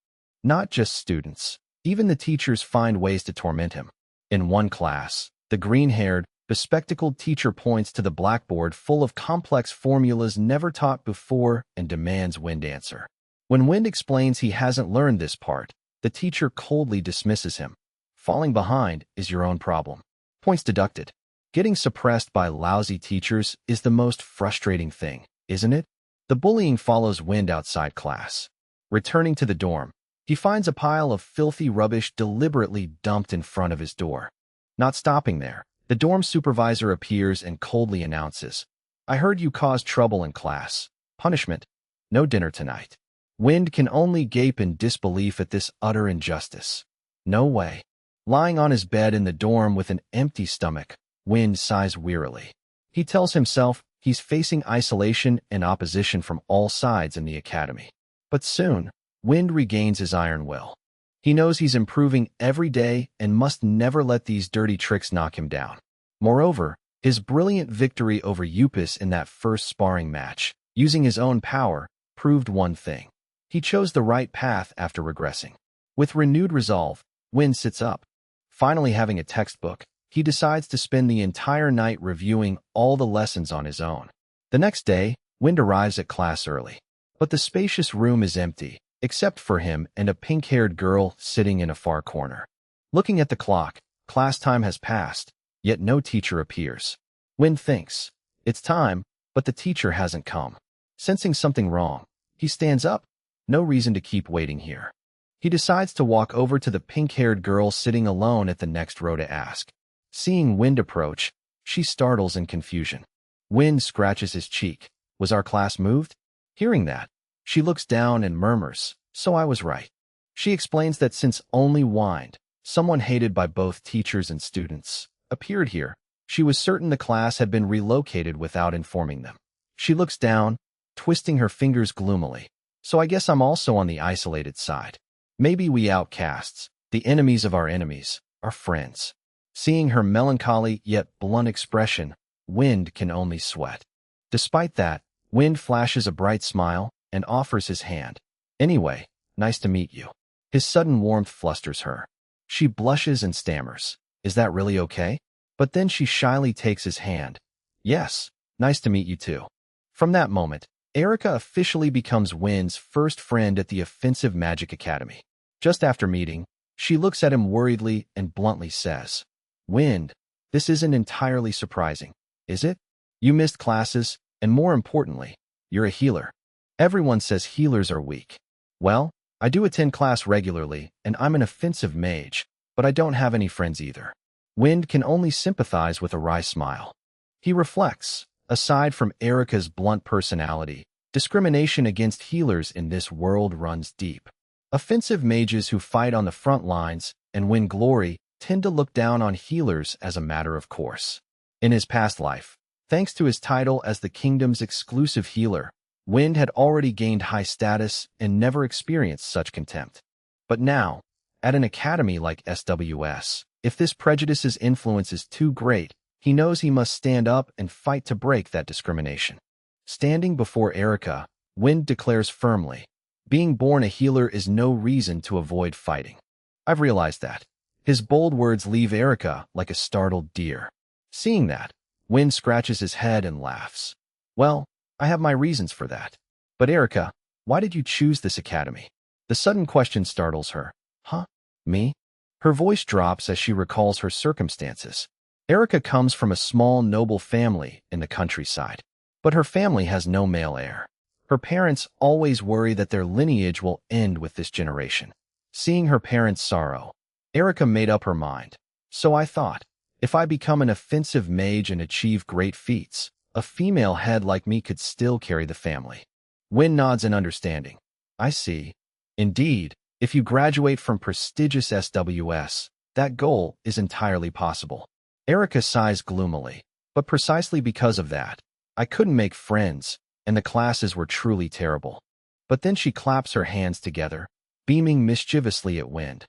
Not just students. Even the teachers find ways to torment him. In one class, the green-haired, bespectacled teacher points to the blackboard full of complex formulas never taught before and demands Wind answer. When Wind explains he hasn't learned this part, the teacher coldly dismisses him. Falling behind is your own problem. Points deducted. Getting suppressed by lousy teachers is the most frustrating thing, isn't it? The bullying follows Wind outside class. Returning to the dorm, he finds a pile of filthy rubbish deliberately dumped in front of his door. Not stopping there, the dorm supervisor appears and coldly announces, "I heard you caused trouble in class. Punishment: no dinner tonight." Wind can only gape in disbelief at this utter injustice. No way. Lying on his bed in the dorm with an empty stomach, Wind sighs wearily. He tells himself he's facing isolation and opposition from all sides in the academy. But soon, Wind regains his iron will. He knows he's improving every day and must never let these dirty tricks knock him down. Moreover, his brilliant victory over Upis in that first sparring match, using his own power, proved one thing. He chose the right path after regressing. With renewed resolve, Wind sits up. Finally having a textbook, he decides to spend the entire night reviewing all the lessons on his own. The next day, Wind arrives at class early. But the spacious room is empty, except for him and a pink-haired girl sitting in a far corner. Looking at the clock, class time has passed, yet no teacher appears. Wind thinks, it's time, but the teacher hasn't come. Sensing something wrong, he stands up. No reason to keep waiting here. He decides to walk over to the pink-haired girl sitting alone at the next row to ask. Seeing Wind approach, she startles in confusion. Wind scratches his cheek. Was our class moved? Hearing that, she looks down and murmurs, "So I was right." She explains that since only Wind, someone hated by both teachers and students, appeared here, she was certain the class had been relocated without informing them. She looks down, twisting her fingers gloomily. "So I guess I'm also on the isolated side. Maybe we outcasts, the enemies of our enemies, are friends." Seeing her melancholy yet blunt expression, Wind can only sweat. Despite that, Wind flashes a bright smile and offers his hand. "Anyway, nice to meet you." His sudden warmth flusters her. She blushes and stammers, "Is that really okay?" But then she shyly takes his hand. "Yes, nice to meet you too." From that moment, Erica officially becomes Wind's first friend at the Offensive Magic Academy. Just after meeting, she looks at him worriedly and bluntly says, "Wind, this isn't entirely surprising, is it? You missed classes, and more importantly, you're a healer. Everyone says healers are weak. Well, I do attend class regularly, and I'm an offensive mage, but I don't have any friends either." Wind can only sympathize with a wry smile. He reflects, aside from Erica's blunt personality, discrimination against healers in this world runs deep. Offensive mages who fight on the front lines and win glory tend to look down on healers as a matter of course. In his past life, thanks to his title as the kingdom's exclusive healer, Wind had already gained high status and never experienced such contempt. But now, at an academy like SWS, if this prejudice's influence is too great, he knows he must stand up and fight to break that discrimination. Standing before Erica, Wind declares firmly, "Being born a healer is no reason to avoid fighting. I've realized that." His bold words leave Erica like a startled deer. Seeing that, Wind scratches his head and laughs. "Well, I have my reasons for that. But Erica, why did you choose this academy?" The sudden question startles her. "Huh? Me?" Her voice drops as she recalls her circumstances. Erica comes from a small, noble family in the countryside. But her family has no male heir. Her parents always worry that their lineage will end with this generation. Seeing her parents' sorrow, Erica made up her mind. "So I thought, if I become an offensive mage and achieve great feats, a female head like me could still carry the family." Wind nods in understanding. I see. Indeed, if you graduate from prestigious SWS, that goal is entirely possible. Erica sighs gloomily. But precisely because of that, I couldn't make friends, and the classes were truly terrible. But then she claps her hands together, beaming mischievously at Wind.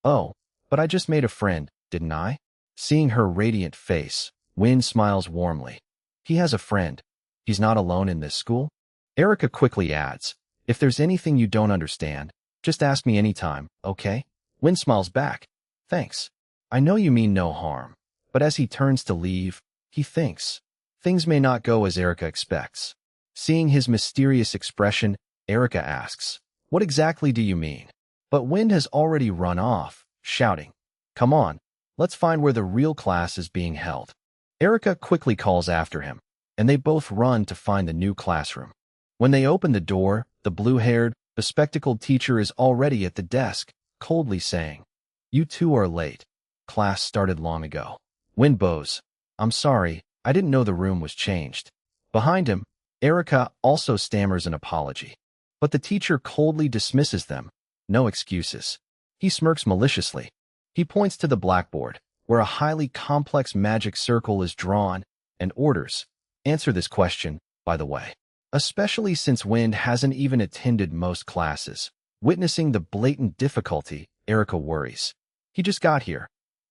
Oh, but I just made a friend, didn't I? Seeing her radiant face, Wind smiles warmly. He has a friend. He's not alone in this school? Erica quickly adds, if there's anything you don't understand, just ask me anytime, okay? Wind smiles back. Thanks. I know you mean no harm. But as he turns to leave, he thinks. Things may not go as Erica expects. Seeing his mysterious expression, Erica asks, what exactly do you mean? But Wind has already run off, shouting, come on, let's find where the real class is being held. Erica quickly calls after him, and they both run to find the new classroom. When they open the door, the blue-haired, bespectacled teacher is already at the desk, coldly saying, you two are late. Class started long ago. Wind bows. I'm sorry, I didn't know the room was changed. Behind him, Erica also stammers an apology. But the teacher coldly dismisses them. No excuses. He smirks maliciously. He points to the blackboard, where a highly complex magic circle is drawn, and orders, answer this question, by the way. Especially since Wind hasn't even attended most classes. Witnessing the blatant difficulty, Erica worries. He just got here.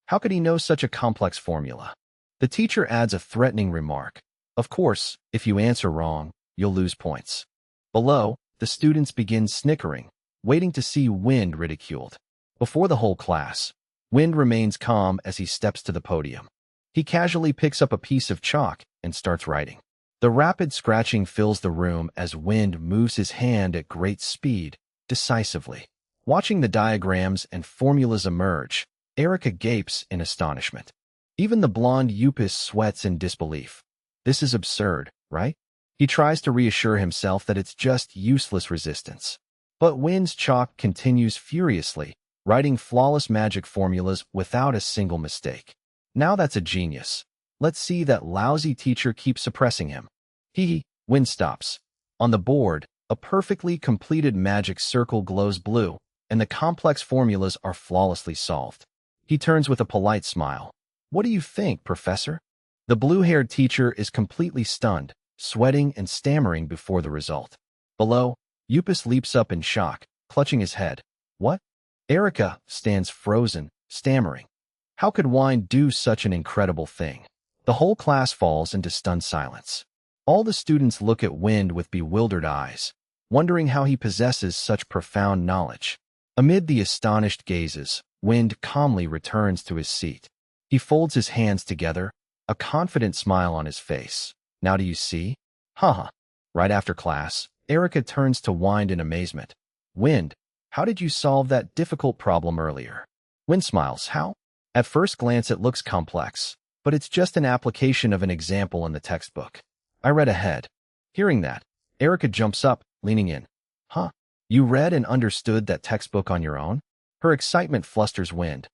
How could he know such a complex formula? The teacher adds a threatening remark. Of course, if you answer wrong, you'll lose points. Below, the students begin snickering, waiting to see Wind ridiculed. Before the whole class, Wind remains calm as he steps to the podium. He casually picks up a piece of chalk and starts writing. The rapid scratching fills the room as Wind moves his hand at great speed, decisively. Watching the diagrams and formulas emerge, Erica gapes in astonishment. Even the blonde Upis sweats in disbelief. This is absurd, right? He tries to reassure himself that it's just useless resistance. But Wind's chalk continues furiously, writing flawless magic formulas without a single mistake. Now that's a genius. Let's see that lousy teacher keep suppressing him. Wind stops. On the board, a perfectly completed magic circle glows blue, and the complex formulas are flawlessly solved. He turns with a polite smile. What do you think, Professor? The blue-haired teacher is completely stunned, sweating and stammering before the result. Below, Upis leaps up in shock, clutching his head. What? Erica stands frozen, stammering. How could Wind do such an incredible thing? The whole class falls into stunned silence. All the students look at Wind with bewildered eyes, wondering how he possesses such profound knowledge. Amid the astonished gazes, Wind calmly returns to his seat. He folds his hands together, a confident smile on his face. Now do you see? Haha. Right after class, Erica turns to Wind in amazement. Wind, how did you solve that difficult problem earlier? Wind smiles. How? At first glance it looks complex, but it's just an application of an example in the textbook. I read ahead. Hearing that, Erica jumps up, leaning in. Huh? You read and understood that textbook on your own? Her excitement flusters Wind.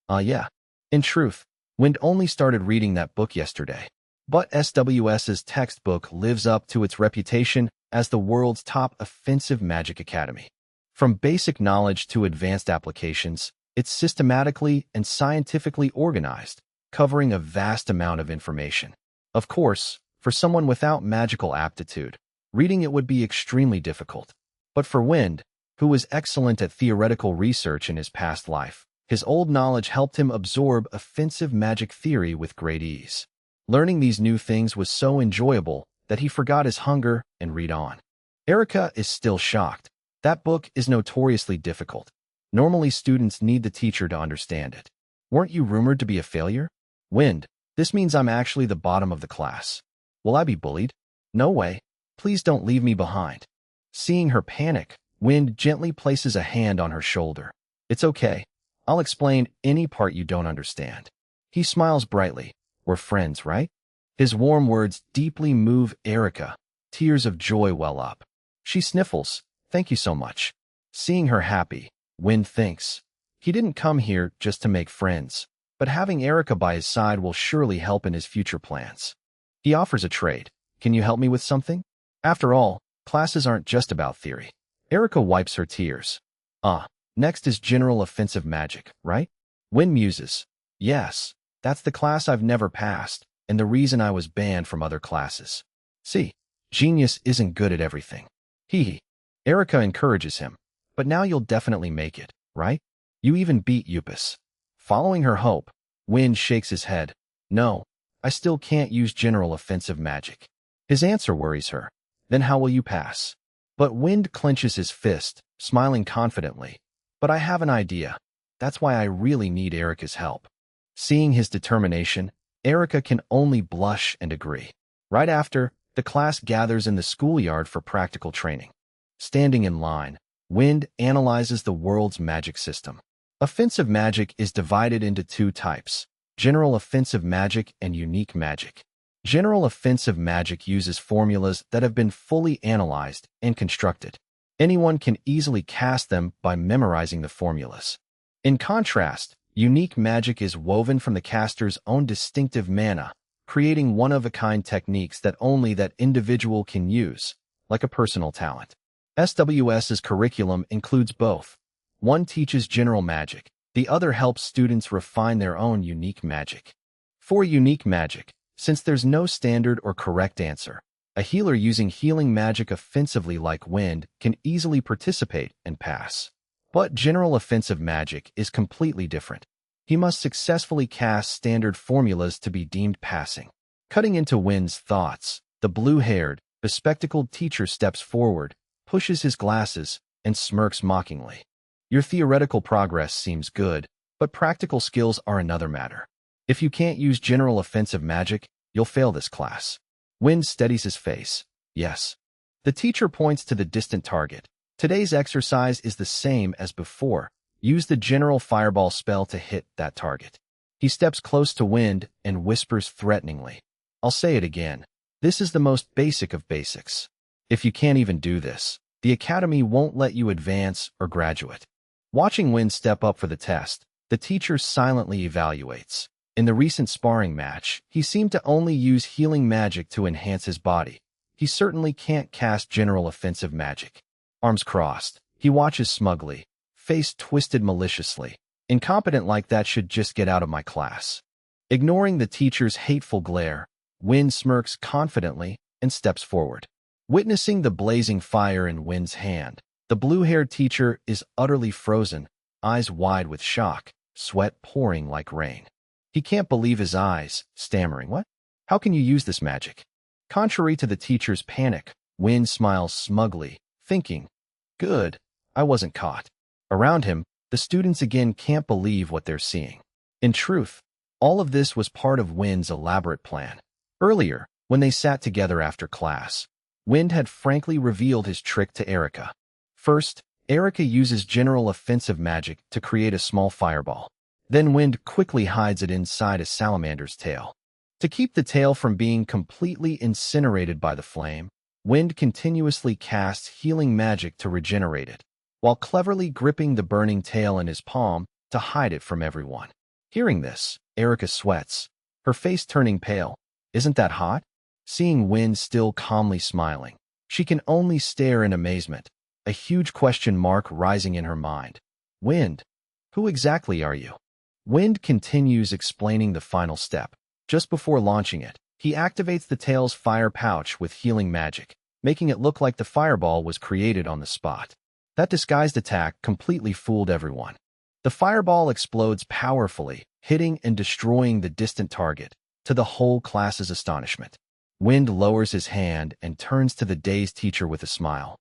Yeah. In truth, Wind only started reading that book yesterday. But SWS's textbook lives up to its reputation as the world's top offensive magic academy. From basic knowledge to advanced applications, it's systematically and scientifically organized, covering a vast amount of information. Of course, for someone without magical aptitude, reading it would be extremely difficult. But for Wind, who was excellent at theoretical research in his past life, his old knowledge helped him absorb offensive magic theory with great ease. Learning these new things was so enjoyable that he forgot his hunger and read on. Erica is still shocked. That book is notoriously difficult. Normally students need the teacher to understand it. Weren't you rumored to be a failure? Wind, this means I'm actually the bottom of the class. Will I be bullied? No way. Please don't leave me behind. Seeing her panic, Wind gently places a hand on her shoulder. It's okay. I'll explain any part you don't understand. He smiles brightly. We're friends, right? His warm words deeply move Erica. Tears of joy well up. She sniffles. Thank you so much. Seeing her happy, Wind thinks. He didn't come here just to make friends, but having Erica by his side will surely help in his future plans. He offers a trade. Can you help me with something? After all, Classes aren't just about theory. Erica wipes her tears. Next is General Offensive Magic, right? Wind muses. Yes, that's the class I've never passed, and the reason I was banned from other classes. See, genius isn't good at everything. Hee. Erica encourages him. But now you'll definitely make it, right? You even beat Upus. Following her hope, Wind shakes his head. No, I still can't use General Offensive Magic. His answer worries her. Then how will you pass? But Wind clenches his fist, smiling confidently. But I have an idea. That's why I really need Erica's help. Seeing his determination, Erica can only blush and agree. Right after, the class gathers in the schoolyard for practical training. Standing in line, Wind analyzes the world's magic system. Offensive magic is divided into two types: general offensive magic and unique magic. General offensive magic uses formulas that have been fully analyzed and constructed. Anyone can easily cast them by memorizing the formulas. In contrast, unique magic is woven from the caster's own distinctive mana, creating one-of-a-kind techniques that only that individual can use, like a personal talent. SWS's curriculum includes both. One teaches general magic, the other helps students refine their own unique magic. For unique magic, since there's no standard or correct answer, a healer using healing magic offensively like Wind can easily participate and pass. But general offensive magic is completely different. He must successfully cast standard formulas to be deemed passing. Cutting into Wind's thoughts, the blue-haired, bespectacled teacher steps forward, pushes his glasses, and smirks mockingly. Your theoretical progress seems good, but practical skills are another matter. If you can't use general offensive magic, you'll fail this class. Wind steadies his face. Yes. The teacher points to the distant target. Today's exercise is the same as before. Use the general fireball spell to hit that target. He steps close to Wind and whispers threateningly. I'll say it again. This is the most basic of basics. If you can't even do this, the academy won't let you advance or graduate. Watching Wind step up for the test, the teacher silently evaluates. In the recent sparring match, he seemed to only use healing magic to enhance his body. He certainly can't cast general offensive magic. Arms crossed, he watches smugly, face twisted maliciously. Incompetent like that should just get out of my class. Ignoring the teacher's hateful glare, Wind smirks confidently and steps forward. Witnessing the blazing fire in Wind's hand, the blue-haired teacher is utterly frozen, eyes wide with shock, sweat pouring like rain. He can't believe his eyes, stammering, "What? How can you use this magic?" Contrary to the teacher's panic, Wind smiles smugly, thinking, "Good, I wasn't caught." Around him, the students again can't believe what they're seeing. In truth, all of this was part of Wind's elaborate plan. Earlier, when they sat together after class, Wind had frankly revealed his trick to Erica. First, Erica uses general offensive magic to create a small fireball. Then Wind quickly hides it inside a salamander's tail. To keep the tail from being completely incinerated by the flame, Wind continuously casts healing magic to regenerate it, while cleverly gripping the burning tail in his palm to hide it from everyone. Hearing this, Erica sweats, her face turning pale. Isn't that hot? Seeing Wind still calmly smiling, she can only stare in amazement, a huge question mark rising in her mind. Wind, who exactly are you? Wind continues explaining the final step. Just before launching it, he activates the tail's fire pouch with healing magic, making it look like the fireball was created on the spot. That disguised attack completely fooled everyone. The fireball explodes powerfully, hitting and destroying the distant target, to the whole class's astonishment. Wind lowers his hand and turns to the dazed teacher with a smile.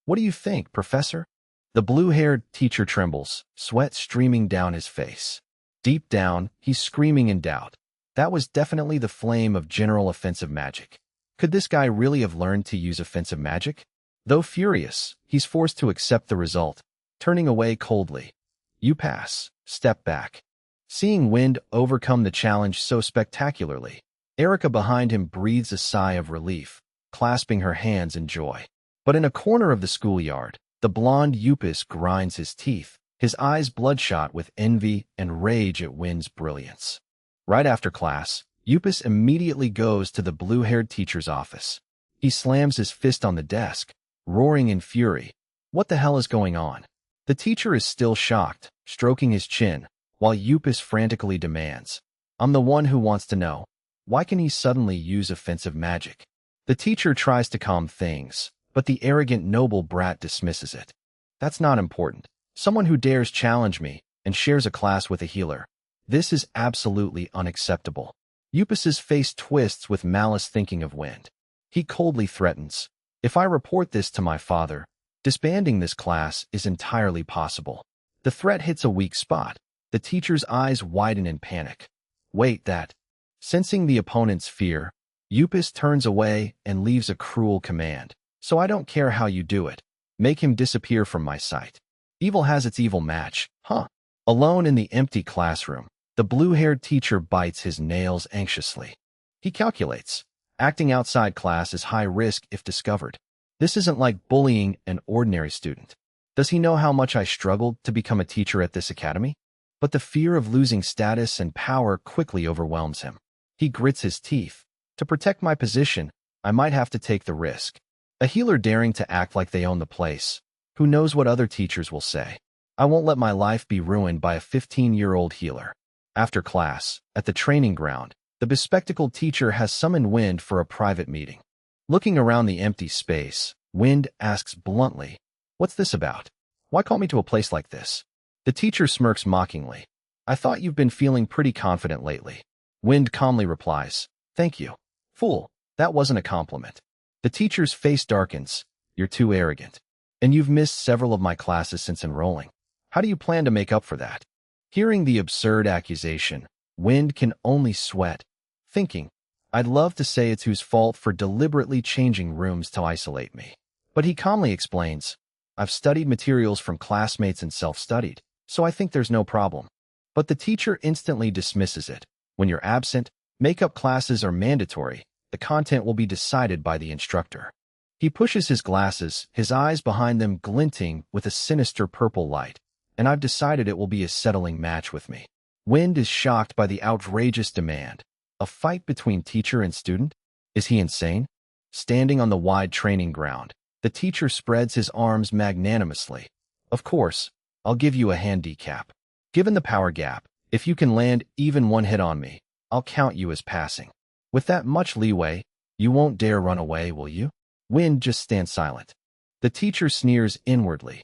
"What do you think, Professor?" The blue-haired teacher trembles, sweat streaming down his face. Deep down, he's screaming in doubt. That was definitely the flame of general offensive magic. Could this guy really have learned to use offensive magic? Though furious, he's forced to accept the result, turning away coldly. You pass. Step back. Seeing Wind overcome the challenge so spectacularly, Erica behind him breathes a sigh of relief, clasping her hands in joy. But in a corner of the schoolyard, the blonde Upus grinds his teeth, his eyes bloodshot with envy and rage at Wind's brilliance. Right after class, Upus immediately goes to the blue-haired teacher's office. He slams his fist on the desk, roaring in fury. What the hell is going on? The teacher is still shocked, stroking his chin, while Yupis frantically demands, I'm the one who wants to know. Why can he suddenly use offensive magic? The teacher tries to calm things, but the arrogant noble brat dismisses it. That's not important. Someone who dares challenge me and shares a class with a healer. This is absolutely unacceptable. Yupis's face twists with malice thinking of Wind. He coldly threatens, if I report this to my father, disbanding this class is entirely possible. The threat hits a weak spot. The teacher's eyes widen in panic. Wait, that. Sensing the opponent's fear, Yupis turns away and leaves a cruel command. So I don't care how you do it. Make him disappear from my sight. Evil has its evil match, huh? Alone in the empty classroom, the blue-haired teacher bites his nails anxiously. He calculates. Acting outside class is high risk if discovered. This isn't like bullying an ordinary student. Does he know how much I struggled to become a teacher at this academy? But the fear of losing status and power quickly overwhelms him. He grits his teeth. To protect my position, I might have to take the risk. A healer daring to act like they own the place. Who knows what other teachers will say? I won't let my life be ruined by a 15-year-old healer. After class, at the training ground, the bespectacled teacher has summoned Wind for a private meeting. Looking around the empty space, Wind asks bluntly, what's this about? Why call me to a place like this? The teacher smirks mockingly. I thought you've been feeling pretty confident lately. Wind calmly replies, thank you. Fool, that wasn't a compliment. The teacher's face darkens. You're too arrogant. And you've missed several of my classes since enrolling. How do you plan to make up for that? Hearing the absurd accusation, Wind can only sweat, thinking, I'd love to say it's whose fault for deliberately changing rooms to isolate me. But he calmly explains, I've studied materials from classmates and self-studied, so I think there's no problem. But the teacher instantly dismisses it. When you're absent, makeup classes are mandatory. The content will be decided by the instructor. He pushes his glasses, his eyes behind them glinting with a sinister purple light, and I've decided it will be a settling match with me. Wind is shocked by the outrageous demand. A fight between teacher and student? Is he insane? Standing on the wide training ground, the teacher spreads his arms magnanimously. Of course, I'll give you a handicap. Given the power gap, if you can land even one hit on me, I'll count you as passing. With that much leeway, you won't dare run away, will you? Wind just stands silent. The teacher sneers inwardly.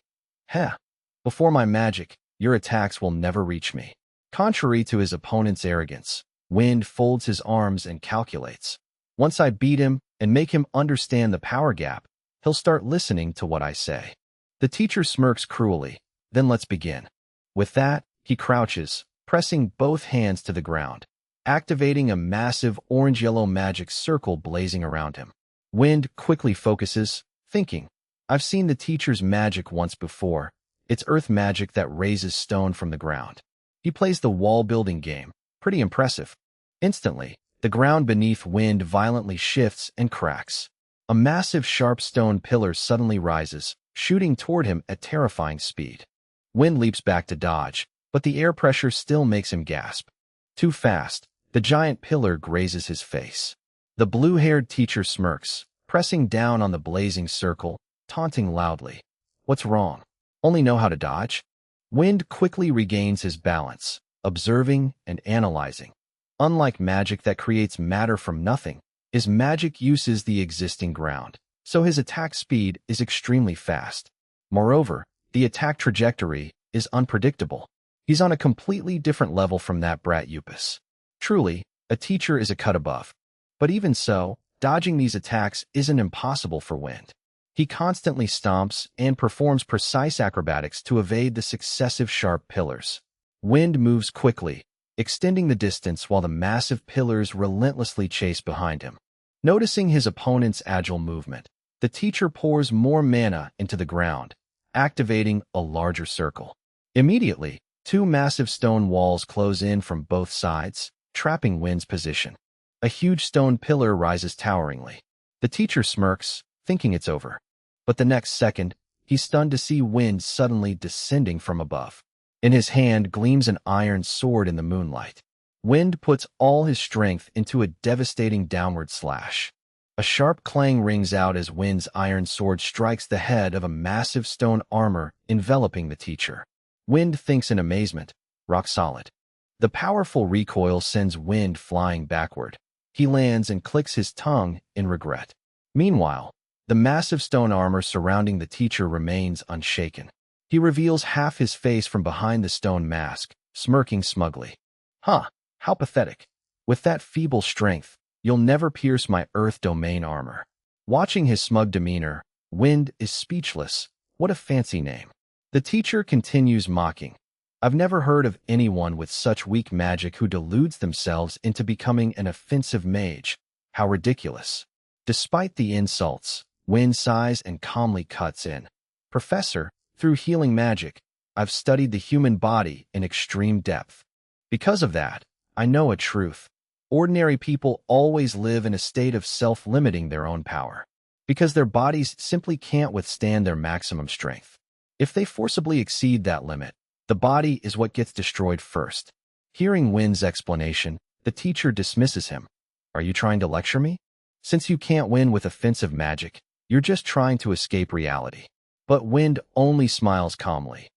Heh. Before my magic, your attacks will never reach me. Contrary to his opponent's arrogance, Wind folds his arms and calculates. Once I beat him and make him understand the power gap, he'll start listening to what I say. The teacher smirks cruelly. Then let's begin. With that, he crouches, pressing both hands to the ground, activating a massive orange-yellow magic circle blazing around him. Wind quickly focuses, thinking, I've seen the teacher's magic once before. It's earth magic that raises stone from the ground. He plays the wall-building game. Pretty impressive. Instantly, the ground beneath Wind violently shifts and cracks. A massive sharp stone pillar suddenly rises, shooting toward him at terrifying speed. Wind leaps back to dodge, but the air pressure still makes him gasp. Too fast, the giant pillar grazes his face. The blue-haired teacher smirks, pressing down on the blazing circle, taunting loudly. What's wrong? Only know how to dodge? Wind quickly regains his balance, observing and analyzing. Unlike magic that creates matter from nothing, his magic uses the existing ground, so his attack speed is extremely fast. Moreover, the attack trajectory is unpredictable. He's on a completely different level from that brat Yupis. Truly, a teacher is a cut above. But even so, dodging these attacks isn't impossible for Wind. He constantly stomps and performs precise acrobatics to evade the successive sharp pillars. Wind moves quickly, extending the distance while the massive pillars relentlessly chase behind him. Noticing his opponent's agile movement, the teacher pours more mana into the ground, activating a larger circle. Immediately, two massive stone walls close in from both sides, trapping Wind's position. A huge stone pillar rises toweringly. The teacher smirks, thinking it's over. But the next second, he's stunned to see Wind suddenly descending from above. In his hand gleams an iron sword in the moonlight. Wind puts all his strength into a devastating downward slash. A sharp clang rings out as Wind's iron sword strikes the head of a massive stone armor enveloping the teacher. Wind thinks in amazement, rock solid. The powerful recoil sends Wind flying backward. He lands and clicks his tongue in regret. Meanwhile, the massive stone armor surrounding the teacher remains unshaken. He reveals half his face from behind the stone mask, smirking smugly. Huh, how pathetic. With that feeble strength, you'll never pierce my Earth domain armor. Watching his smug demeanor, Wind is speechless. What a fancy name. The teacher continues mocking. I've never heard of anyone with such weak magic who deludes themselves into becoming an offensive mage. How ridiculous. Despite the insults, Wind sighs and calmly cuts in. Professor, through healing magic, I've studied the human body in extreme depth. Because of that, I know a truth. Ordinary people always live in a state of self-limiting their own power, because their bodies simply can't withstand their maximum strength. If they forcibly exceed that limit, the body is what gets destroyed first. Hearing Wind's explanation, the teacher dismisses him. Are you trying to lecture me? Since you can't win with offensive magic, you're just trying to escape reality. But Wind only smiles calmly.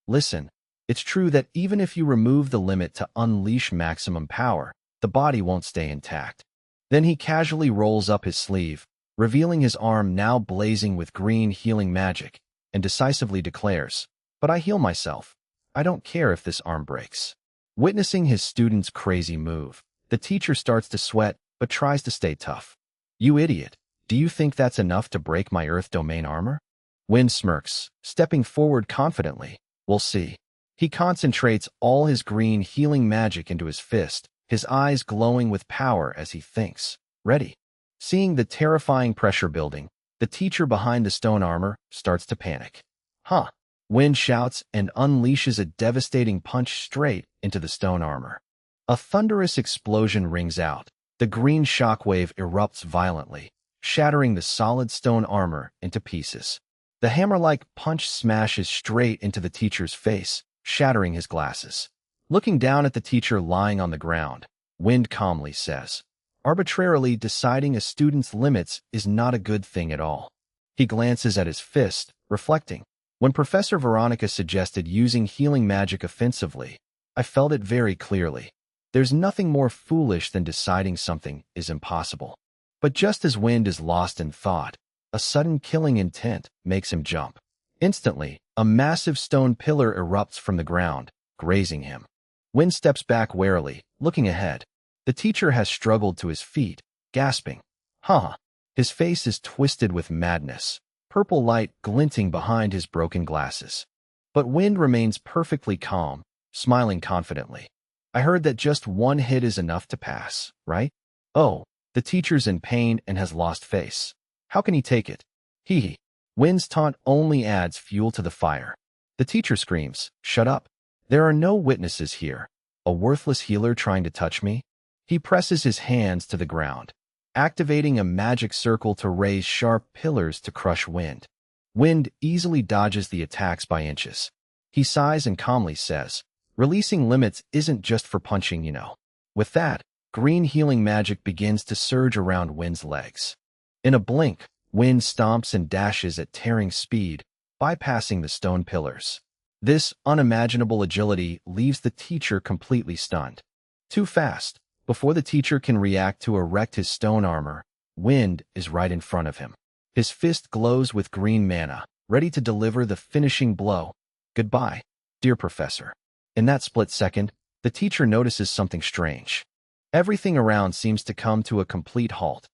Listen, it's true that even if you remove the limit to unleash maximum power, the body won't stay intact. Then he casually rolls up his sleeve, revealing his arm now blazing with green healing magic, and decisively declares, but I heal myself. I don't care if this arm breaks. Witnessing his student's crazy move, the teacher starts to sweat but tries to stay tough. You idiot, do you think that's enough to break my Earth domain armor? Wind smirks, stepping forward confidently. We'll see. He concentrates all his green healing magic into his fist, his eyes glowing with power as he thinks. Ready. Seeing the terrifying pressure building, the teacher behind the stone armor starts to panic. Huh. Wind shouts and unleashes a devastating punch straight into the stone armor. A thunderous explosion rings out. The green shockwave erupts violently, shattering the solid stone armor into pieces. The hammer-like punch smashes straight into the teacher's face, shattering his glasses. Looking down at the teacher lying on the ground, Wind calmly says, arbitrarily deciding a student's limits is not a good thing at all. He glances at his fist, reflecting. When Professor Veronica suggested using healing magic offensively, I felt it very clearly. There's nothing more foolish than deciding something is impossible. But just as Wind is lost in thought, a sudden killing intent makes him jump. Instantly, a massive stone pillar erupts from the ground, grazing him. Wind steps back warily, looking ahead. The teacher has struggled to his feet, gasping. Huh. His face is twisted with madness, purple light glinting behind his broken glasses. But Wind remains perfectly calm, smiling confidently. I heard that just one hit is enough to pass, right? Oh, the teacher's in pain and has lost face. How can he take it? Hee hee. Wind's taunt only adds fuel to the fire. The teacher screams, shut up. There are no witnesses here. A worthless healer trying to touch me? He presses his hands to the ground, activating a magic circle to raise sharp pillars to crush Wind. Wind easily dodges the attacks by inches. He sighs and calmly says, releasing limits isn't just for punching, you know. With that, green healing magic begins to surge around Wind's legs. In a blink, Wind stomps and dashes at tearing speed, bypassing the stone pillars. This unimaginable agility leaves the teacher completely stunned. Too fast. Before the teacher can react to erect his stone armor, Wind is right in front of him. His fist glows with green mana, ready to deliver the finishing blow. Goodbye, dear professor. In that split second, the teacher notices something strange. Everything around seems to come to a complete halt.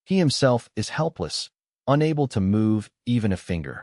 He himself is helpless, unable to move even a finger.